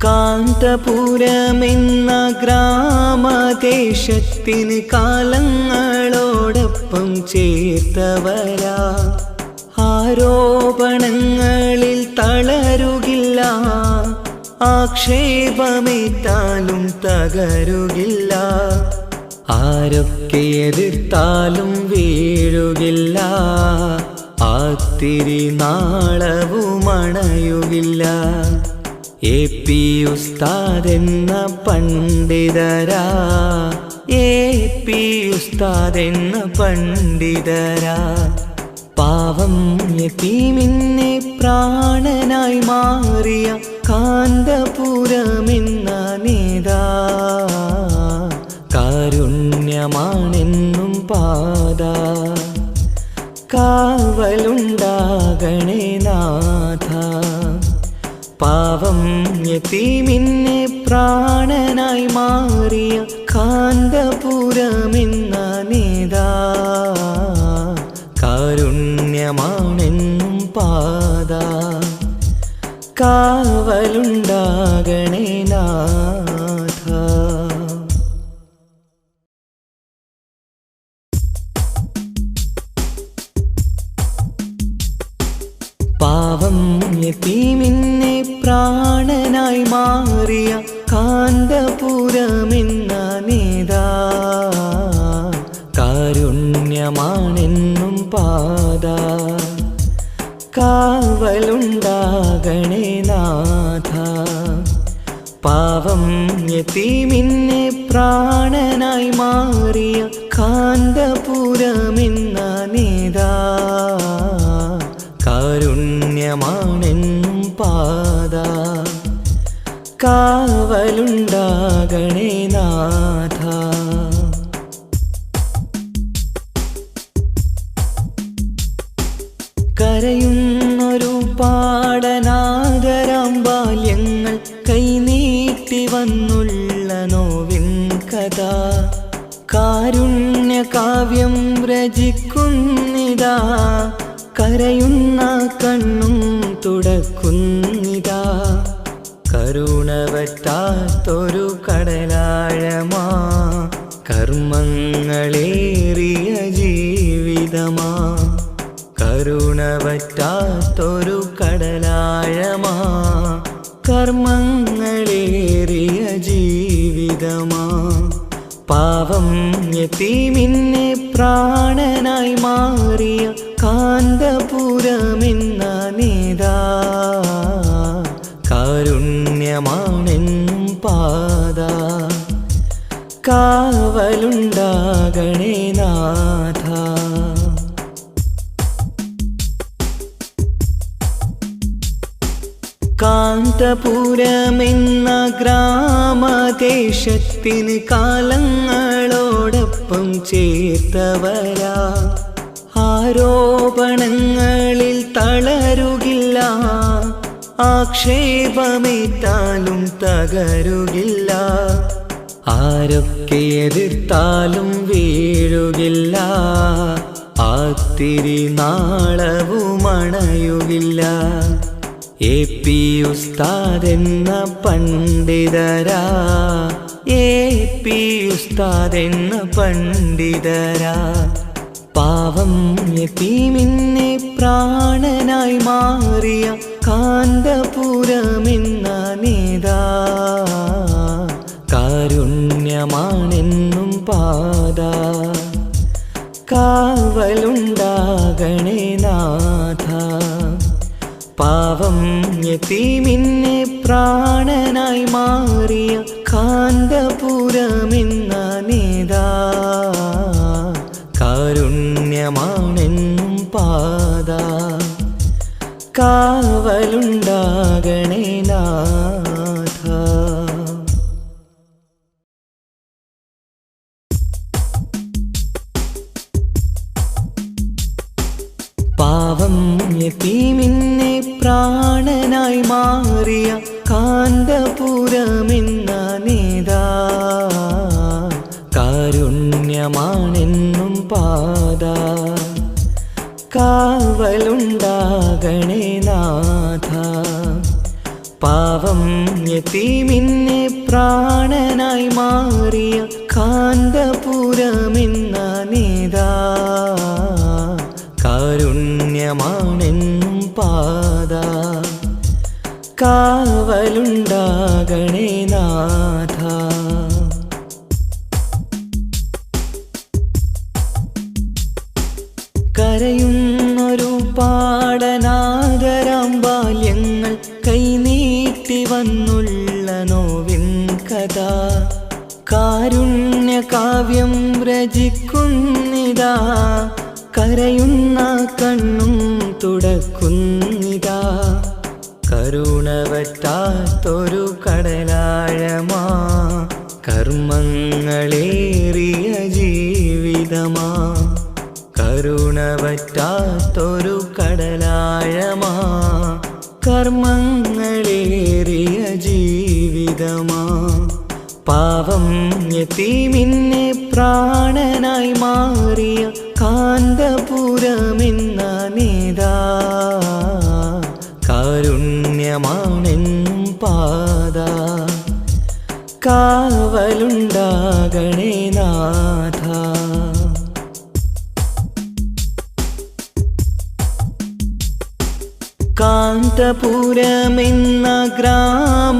കാന്തപുരമെന്ന ഗ്രാമദേശത്തിന് കാലങ്ങളോടൊപ്പം ചേർത്തവരാ, ആരോപണങ്ങളിൽ തളരുകില്ല, ആക്ഷേപമേറ്റാലും തകരുകില്ല, ആരൊക്കെ എതിർത്താലും വീഴുകില്ല, ആത്തിരി നാളവും അണയുകില്ല. AP ഉസ്താദ് എന്ന പണ്ഡിതരാ, AP ഉസ്താദ് എന്ന പണ്ഡിതരാ, പാവം യതീമിനെ പ്രാണനായി മാറിയ കാന്തപുരമെന്ന നേതാ, കാരുണ്യമാണെന്നും പാത കാവലുണ്ടാകണേ നാഥ. പാവം യതീമിനെ പ്രാണനായി മാറിയ കാന്തപുരമെന്ന നേതാ, കാരുണ്യമാണെന്നും പാത കാവലുണ്ടാകണേ നാഥ. പാവം യതീമിനെ പ്രാണനായി മാറിയ കാന്തപുരമെന്ന നേതാ, കാരുണ്യമാണെന്നും പാത കാവലുണ്ടാകണേ നാഥ. പാവം യതീമിനെ പ്രാണനായി മാറിയ കാന്തപുരമെന്ന നേതാ, കാരുണ്യമാണെന്നും പാത കാവലുണ്ടാകണേ നാഥ. കരയുന്നൊരു പാടനാദരാം ബാല്യങ്ങൾ കൈനീട്ടി വന്നുള്ള നോവിൻ കഥ, കാരുണ്യകാവ്യം രചിക്കുന്നിതാ, കരയുന്ന കണ്ണും തുടക്കുന്നിതാ. കരുണവറ്റാത്തൊരു കടലാഴമാ, കർമ്മങ്ങളേറിയ ജീവിതമാ, കരുണവറ്റാത്തൊരു കടലാഴമാ, കർമ്മങ്ങളേറിയ ജീവിതമാ. പാവം യതീമിനെ പ്രാണനായി മാറിയ കാന്തപുരമെന്ന നേതാ, കാരുണ്യമാണെന്നും പാത കാവലുണ്ടാകണേ നാഥ. കാന്തപുരമെന്ന ഗ്രാമദേശത്തിന് കാലങ്ങളോടൊപ്പം ചേർത്തവരാ, ആരോപണങ്ങളിൽ തളരുകില്ല, ആക്ഷേപമേറ്റാലും തകരുകില്ല, ആരൊക്കെ എതിർത്താലും വീഴുകില്ല, ആത്തിരി നാളവും അണയുകില്ല. AP ഉസ്താദ് എന്ന പണ്ഡിതരാ, AP ഉസ്താദ് എന്ന പണ്ഡിതരാ, പാവം യതീമിനെ പ്രാണനായി മാറിയ കാന്തപുരമെന്ന നേതാ, കാരുണ്യമാണെന്നും പാത കാവലുണ്ടാകണേ നാഥ. പാവം യതീമിനെ പ്രാണനായി മാറിയ കാന്തപുരമെന്ന നേതാ, കാരുണ്യമാണെന്നും പാത കാവലുണ്ടാകണേ നാഥ. പാവം യതീമിനെ പ്രാണനായി മാറിയ കാന്തപുരമെന്ന നേതാ കാരുണ്യമാണെന്നും പാത കാവലുണ്ടാകണേ നാഥ പാവം യതീമിനെ പ്രാണനായി മാറിയ കാന്തപുരമെന്ന നേതാ കാരുണ്യമാണെന്നും പാത കാവലുണ്ടാകണേ നാഥ കരയുന്നൊരു പാടനാദരാം ബാല്യങ്ങൾ കൈനീട്ടി വന്നുള്ള നോവിൻ കഥ കാരുണ്യകാവ്യം രചിക്കുന്നിതാ കരയുന്ന കണ്ണും തുടക്കുന്നിതാ കരുണവറ്റാത്തൊരു കടലാഴമാ കർമ്മങ്ങളേറിയ ജീവിതമാ കരുണവറ്റാത്തൊരു കടലാഴമാ കർമ്മങ്ങളേറിയ ജീവിതമാ പാവം യതീമിനെ പ്രാണനായി മാറിയ കാന്തപുരമെന്ന നേതാ കാരുണ്യമാണെന്നും പാത കാവലുണ്ടാകണേ നാഥ കാന്തപുരമെന്ന ഗ്രാമദേശത്തിന്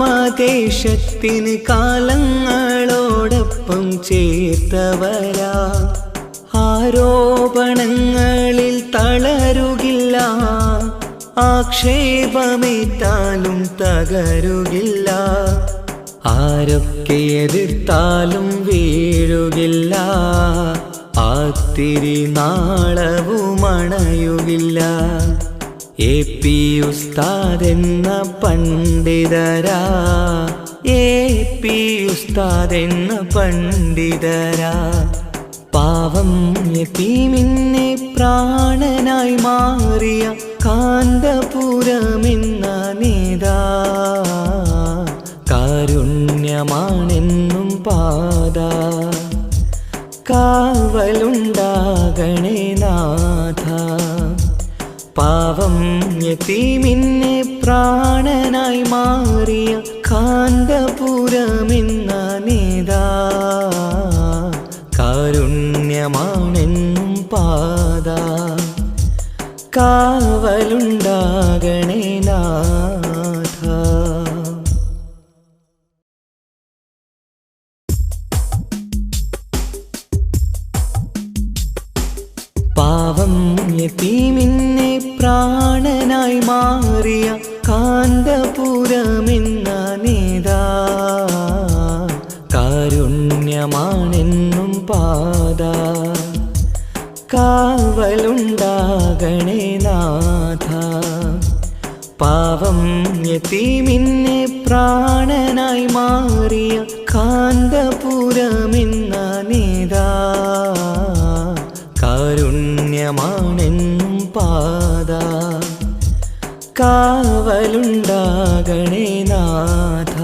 കാലങ്ങളോടൊപ്പം ചേർത്തവരാ ആരോപണങ്ങളിൽ തളരുകില്ല ആക്ഷേപമേറ്റാലും തകരുകില്ല ആരൊക്കെ എതിർത്താലും വീഴുകില്ല ആത്തിരി നാളവുമണയുകില്ല എ പി ഉസ്താദെന്ന പണ്ഡിതരാ എ പി ഉസ്താദെന്ന പണ്ഡിതരാ പാവം യതീമിനെ പ്രാണനായി മാറിയ കാന്തപുരമെന്ന നേതാ കാരുണ്യമാണെന്നും പാത കാവലുണ്ടാകണേ നാഥ പാവം യതീമിനെ പ്രാണനായി മാറിയ കാന്തപുരമെന്ന നേതാ കാരുണ്യമാണെന്നും പാത കാവലുണ്ടാകണേ നാഥ പാവം യതീമിനെ പ്രാണനായി മാറിയ കാന്തപുരമെന്ന നേതാ കാരുണ്യമാണെന്നും പാത കാവലുണ്ടാകണേ നാഥ പാവം യതീമിനെ പ്രാണനായി മാറിയ കാന്തപുരമെന്ന നേതാ കാരുണ്യമാണെന്നും പാത കാവലുണ്ടാകണേ നാഥ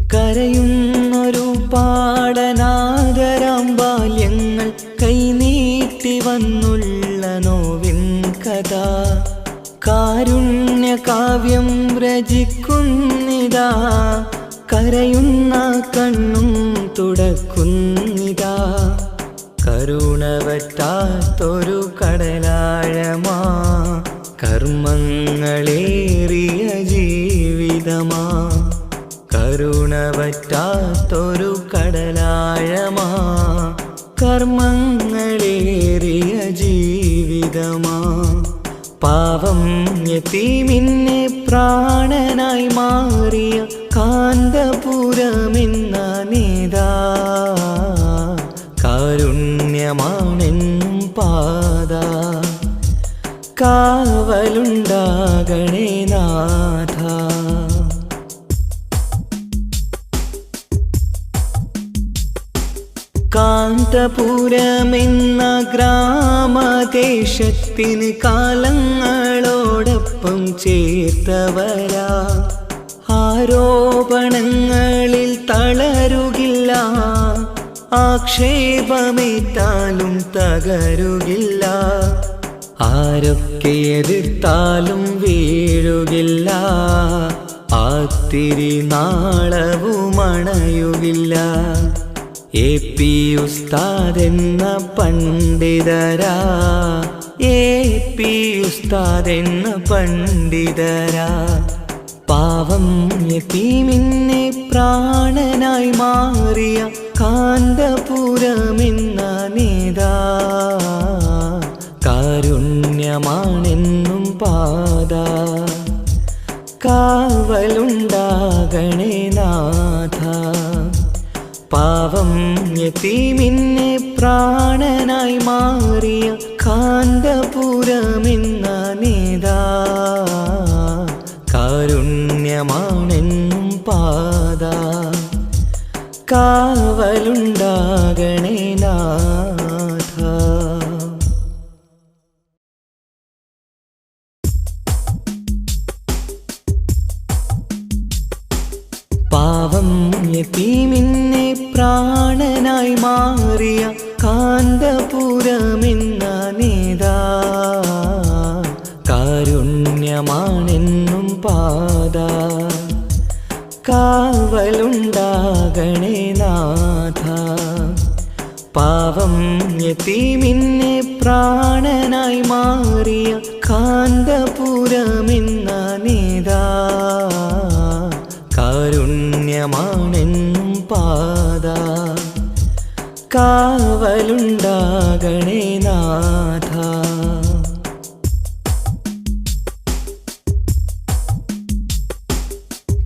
കരയുന്നൊരു പാടനാദരാം ബാല്യങ്ങൾ കൈനീട്ടി വന്നുള്ള നോവിൻ കഥ കാരുണ്യകാവ്യം രചിക്കുന്നിതാ കരയുന്ന കണ്ണും തുടക്കുന്നിതാ കരുണവറ്റാത്തൊരു കടലാഴമാ കർമ്മങ്ങളേറിയ ജീവിതമാ കരുണവറ്റാത്തൊരു കടലാഴമാ കർമ്മങ്ങളേറിയ ജീവിതമാ പാവം യതീമിനെ പ്രാണനായി മാറിയ കാന്തപുരമെന്ന നേതാ കാരുണ്യമാണെന്നും പാത കാവലുണ്ടാകണേ നാഥ കാ കാന്തപുരമെന്ന ഗ്രാമദേശത്തിന് കാലങ്ങളോടൊപ്പം ചേർത്തവരാ. ആരോപണങ്ങളിൽ തളരുകില്ല, ആക്ഷേപമേറ്റാലും തകരുകില്ല. ആരൊക്കെ എതിർത്താലും വീഴുകില്ല, ആത്തിരി നാളവുമണയുകില്ല. AP ഉസ്താദെന്ന പണ്ഡിതരാ, AP ഉസ്താദെന്ന പണ്ഡിതരാ. പാവം യതീമിനെ പ്രാണനായി മാറിയ കാന്തപുരമെന്ന നേതാ. കാരുണ്യമാണെന്നും പാത, കാവലുണ്ടാകണേ നാഥ. പാവം യതീമിനെ പ്രാണനായി മാറിയ കാന്തപുരമെന്ന നേതാ. കാരുണ്യമാണെന്നും പാത, കാവലുണ്ടാകണേ നാഥ. പാവം യതീമിനെ പ്രാണനായി മാറിയ കാന്തപുരമെന്ന നേതാ. കാരുണ്യമാണെന്നും പാത, കാവലുണ്ടാകണേ നാഥ. പാവം യതീമിനെ പ്രാണനായി മാറിയ കാന്തപുരമെന്ന നേതാ. കാരുണ്യമാണെന്നും പാത, കാവലുണ്ടാകണേ നാഥ.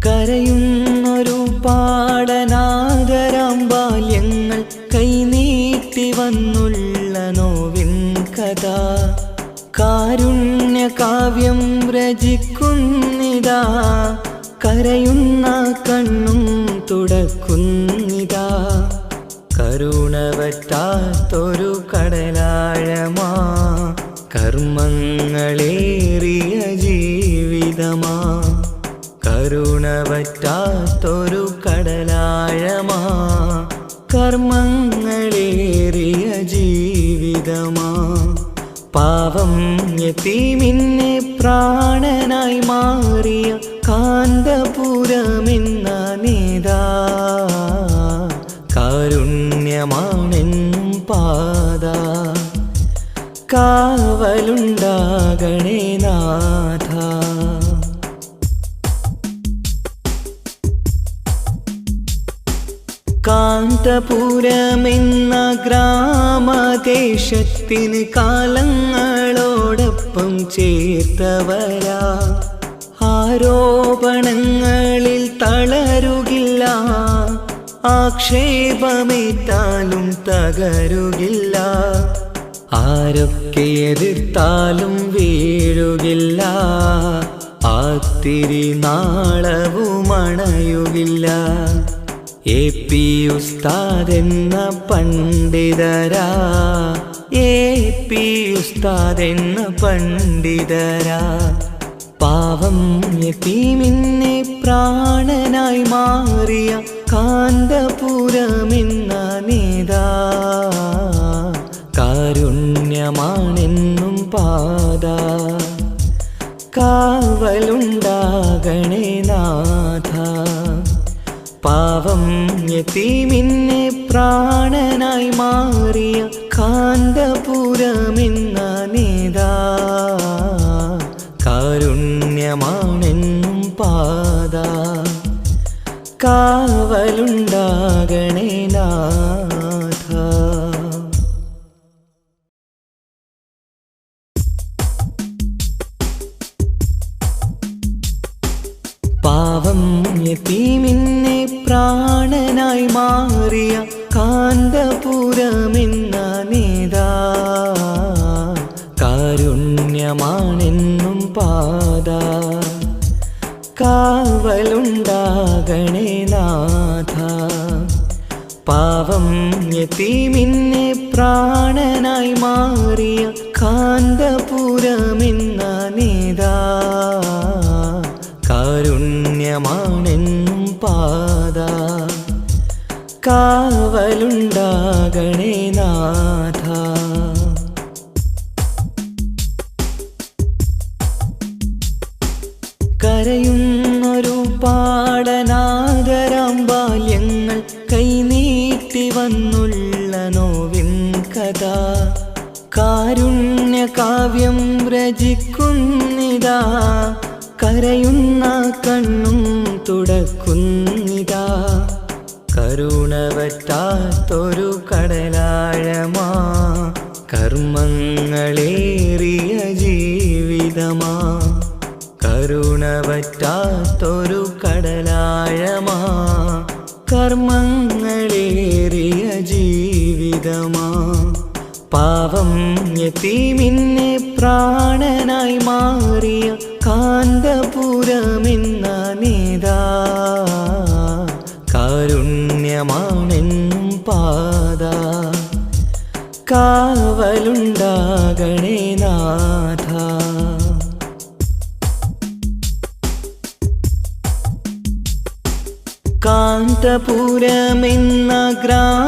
കരയുന്നൊരു പാടനാദരാം ബാല്യങ്ങൾ കൈനീട്ടി വന്നുള്ള നോവിൻ കഥ. കാരുണ്യകാവ്യം രചിക്കുന്നിതാ, കരയുന്ന കണ്ണും തുടക്കുന്നിതാ. കരുണ പറ്റാത്തൊരു കടലാഴമാ, കർമ്മങ്ങളേറിയ ജീവിതമാ. കരുണ പറ്റാത്തൊരു കടലാഴമാ, കർമ്മങ്ങളേറിയ ജീവിതമാ. പാവം യതീമിനെ പ്രാണനായി മാറിയ കാന്തപുരമെന്ന നേതാ. കാരുണ്യമാണെന്നും പാത, കാവലുണ്ടാകണേ നാഥ. കാന്തപുരമെന്ന ഗ്രാമദേശത്തിന് കാലങ്ങളോടൊപ്പം ചേർത്തവരാ. ആരോപണങ്ങളിൽ തളരുകില്ല, ആക്ഷേപമേറ്റാലും തകരുകില്ല. ആരൊക്കെ എതിർത്താലും വീഴുകില്ല, ആത്തിരി നാളവുമണയുകില്ല. AP ഉസ്താദെന്ന പണ്ഡിതരാ, AP ഉസ്താദെന്ന പണ്ഡിതരാ. പാവം യതീമിനെ പ്രാണനായി മാറിയ കാന്തപുരമെന്ന നേതാ. കാരുണ്യമാണെന്നും പാത, കാവലുണ്ടാകണേ നാഥ. പാവം യതീമിനെ പ്രാണനായി മാറിയ കാന്തപുരമെന്ന നേതാ. കാരുണ്യമാണെന്നും പാത, കാവലുണ്ടാകണേ നാഥ. പാവം യതീമിനെ പ്രാണനായി മാറിയ കാന്തപുരമെന്ന നേതാ. കാരുണ്യമാണെന്നും പാത, കാവലുണ്ടാകണേ നാഥ. പാവം യതീമിന്നെ പ്രാണനായി മാറിയ കാന്തപുരമെന്ന നേതാ കാരുണ്യമാണെന്നും പാത കാവലുണ്ടാകണേ നാഥ. കരയുന്നൊരു പാടനാദരാം ബാല്യങ്ങൾ കൈനീട്ടി വന്നുള്ള നോവിൻ കഥ കാരുണ്യകാവ്യം രചിക്കുന്നിതാ കരയുന്ന കണ്ണും തുടക്കുന്നിതാ. കരുണവറ്റാത്തൊരു കടലാഴമാ കർമ്മങ്ങളേറിയ ജീവിതമാ. കരുണവറ്റാത്തൊരു കടലാഴമാ കർമ്മങ്ങളേറിയ ജീവിതമാ. പാവം യതീമിന്നെ പ്രാണനായി മാറിയ കാന്തപുരമെന്ന നേതാ കാരുണ്യമാണെന്നും പാത കാവലുണ്ടാകണേ നാഥ. കാന്തപുരമെന്ന ഗ്രാമദേശത്തിന്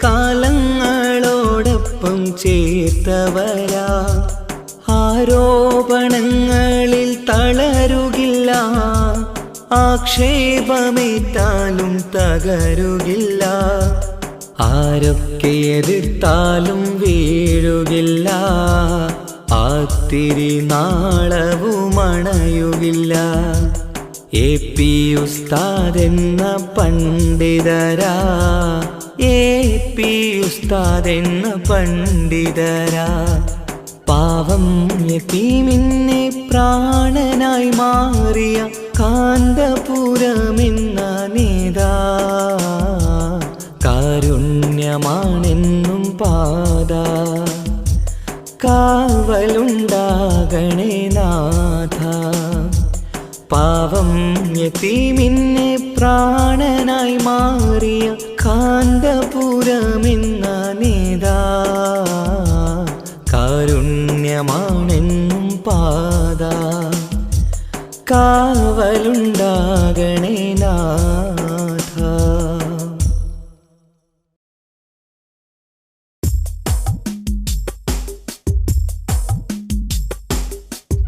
കാലങ്ങളോടൊപ്പം ചേർത്തവരാ ആരോപണങ്ങളിൽ തളരുകില്ല ആക്ഷേപമേറ്റാലും തകരുകില്ല ആരൊക്കെ എതിർത്താലും വീഴുകില്ല ആത്തിരി നാളവുമണയുകില്ല. AP ഉസ്താദെന്ന പണ്ഡിതരാ AP ഉസ്താദെന്ന പണ്ഡിതരാ പാവം യതീമിന്നെ പ്രാണനായി മാറിയ കാന്തപുരമെന്ന നേതാ കാരുണ്യമാണെന്നും പാത കാവലുണ്ടാകണേ നാഥ. പാവം യതീമിന്നെ പ്രാണനായി മാറിയ കാന്തപുരമെന്ന നേതാ കാരുണ്യമാണെന്നും പാത കാവലുണ്ടാകണേ നാഥ.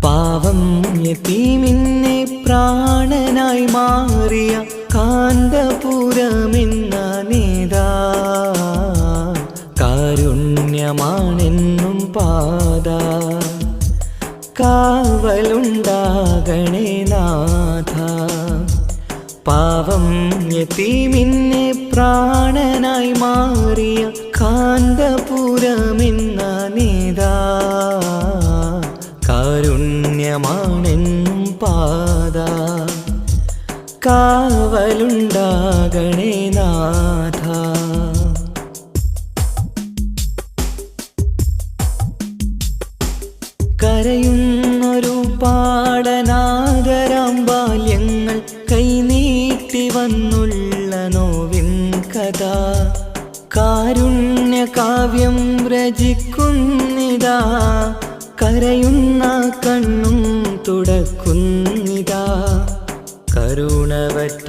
പാവം യതീമിന്നെ പ്രാണനായി മാറിയ കാന്തപുരമെന്ന നേതാ കാരുണ്യമാണെന്നും പാത കാവലുണ്ടാകണേ നാഥ. പാവം യതീമിന്നെ പ്രാണനായി മാറിയ കാന്തപുരമെന്ന നേതാ കാരുണ്യമാണെന്നും പാത കാവലുണ്ടാകണേ നാഥ. കരയുന്നൊരു പാടനാദരാം ബാല്യങ്ങൾ കൈനീട്ടി വന്നുള്ള നോവിൻ കഥ കാരുണ്യകാവ്യം രചിക്കുന്നിതാ കരയുന്ന കണ്ണും തുടക്കുന്നിതാ. കരുണവറ്റാത്തൊരു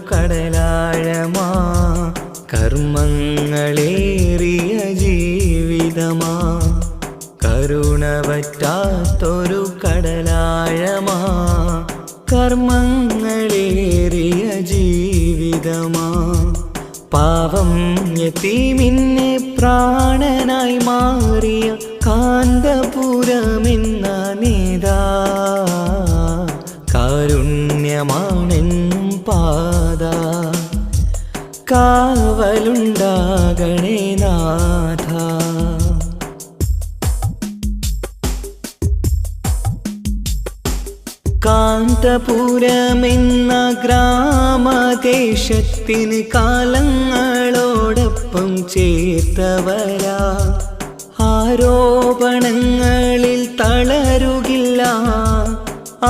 കടലാഴമാ കർമ്മങ്ങളേറിയ ജീവിതമാ. കരുണവറ്റാത്തൊരു കടലാഴമാ കർമ്മങ്ങളേറിയ ജീവിതമാ. പാവം യതീമിന്നെ പ്രാണനായി മാറിയ കാന്തപുരമെന്ന നേതാ കാരുണ്യമാണെന്നും പാത കാവലുണ്ടാകണേ നാഥ. കാന്തപുരമെന്ന ഗ്രാമദേശത്തിന് കാലങ്ങളോടൊപ്പം ചേർത്തവരാ ആരോപണങ്ങളിൽ തളരുകില്ല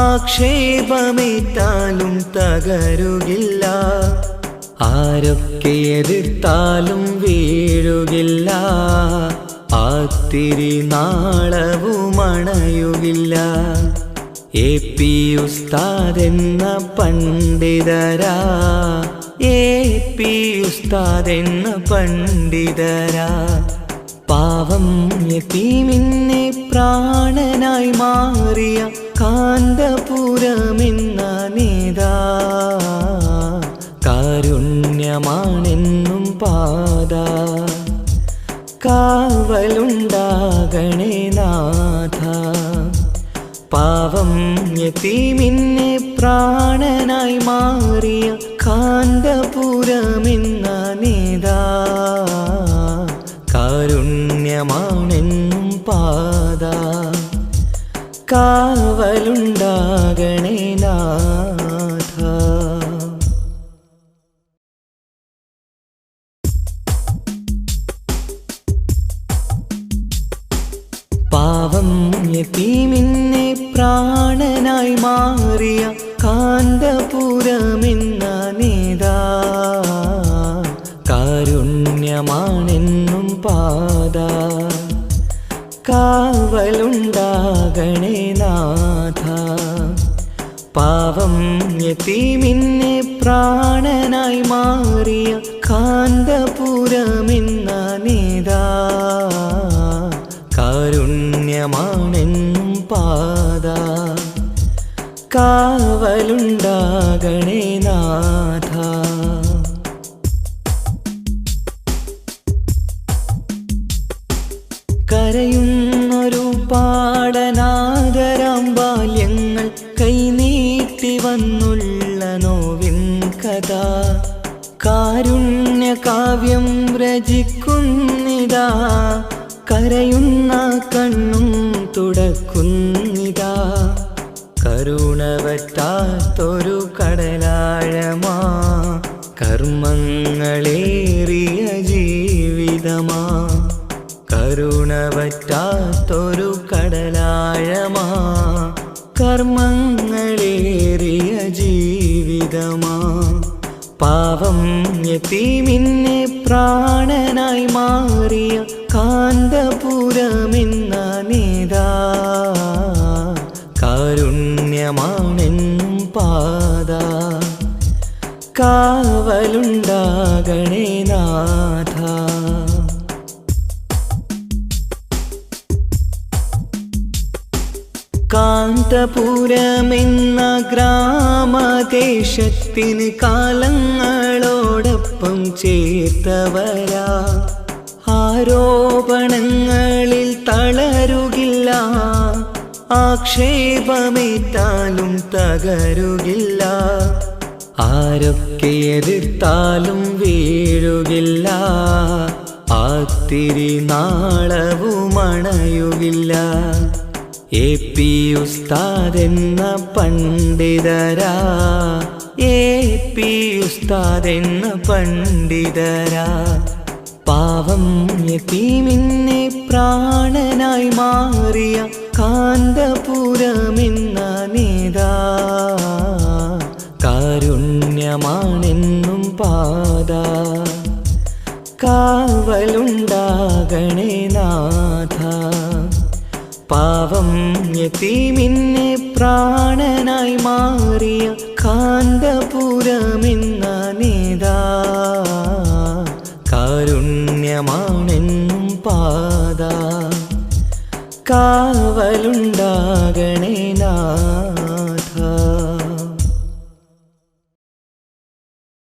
ആക്ഷേപമേറ്റാലും തകരുകില്ല ആരൊക്കെ എതിർത്താലും വീഴുകില്ല, ആത്തിരി നാളവുമണയുകില്ല. AP ഉസ്താദ് എന്ന പണ്ഡിതരാ, AP ഉസ്താദ് എന്ന പണ്ഡിതരാ. പാവം യതീമിനെ പ്രാണനായി മാറിയ കാന്തപുരമെന്ന നേതാ, കാരുണ്യമാണെന്നും പാത. കാവലുണ്ടാകണേ നാഥ. പാവം യതീമിനെ പ്രാണനായി മാറിയ കാന്തപുരമെന്ന നേതാ, കാരുണ്യമാണെന്നും പാത. കാവലുണ്ടാകണേ നാഥ. പാവം യതീമിനെ പ്രാണനായി മാറിയ കാന്തപുരമെന്ന നേതാ, കാരുണ്യമാണെന്നും പാത. കാവലുണ്ടാകണേ നാഥ. പാവം യതീമിനെ പ്രാണനായി മാറിയ കാന്തപുരമെന്ന നേതാ, കാരുണ്യമാണെന്നും പാത. കാവലുണ്ടാകണേ നാഥ. കരയുന്നൊരു പാടനാദരാം ബാല്യങ്ങൾ കൈനീട്ടി വന്നുള്ള നോവിൻ കഥ. കാരുണ്യകാവ്യം രചിക്കുന്നിതാ, കരയുന്ന കണ്ണും തുടക്കുന്നിതാ. കരുണ പറ്റാത്തൊരു കടലാഴമാ, കർമ്മങ്ങളേറിയ ജീവിതമാ. കരുണ പറ്റാത്തൊരു കടലാഴമാ, കർമ്മങ്ങളേറിയ ജീവിതമാ. പാവം യതീമിനെ പ്രാണനായി മാറിയ കാന്തപുരമെന്ന നേതാ, കാരുണ്യമാണെന്നും പാത. കാവലുണ്ടാകണേ നാഥ. കാന്തപുരമെന്ന ഗ്രാമദേശത്തിന് കാലങ്ങളോടൊപ്പം ചേർത്തവരാ, ആരോപണങ്ങളിൽ തളരുകില്ല, ആക്ഷേപമേറ്റാലും തകരുകില്ല. ആരൊക്കെ എതിർത്താലും വീഴുകില്ല, ആത്തിരി നാളവുമണയുകില്ല. AP ഉസ്താദ് എന്ന പണ്ഡിതരാ, AP ഉസ്താദ് എന്ന പണ്ഡിതരാ. പാവം യതീമിനെ പ്രാണനായി മാറിയ കാന്തപുരമെന്ന നേതാ, കാരുണ്യമാണെന്നും പാത. കാവലുണ്ടാകണേ നാഥ. പാവം യതീമിനെ പ്രാണനായി മാറിയ കാന്തപുരമെന്ന നേതാ, കാരുണ്യമാണെന്നും പാത. കാവലുണ്ടാകണേ നാഥ.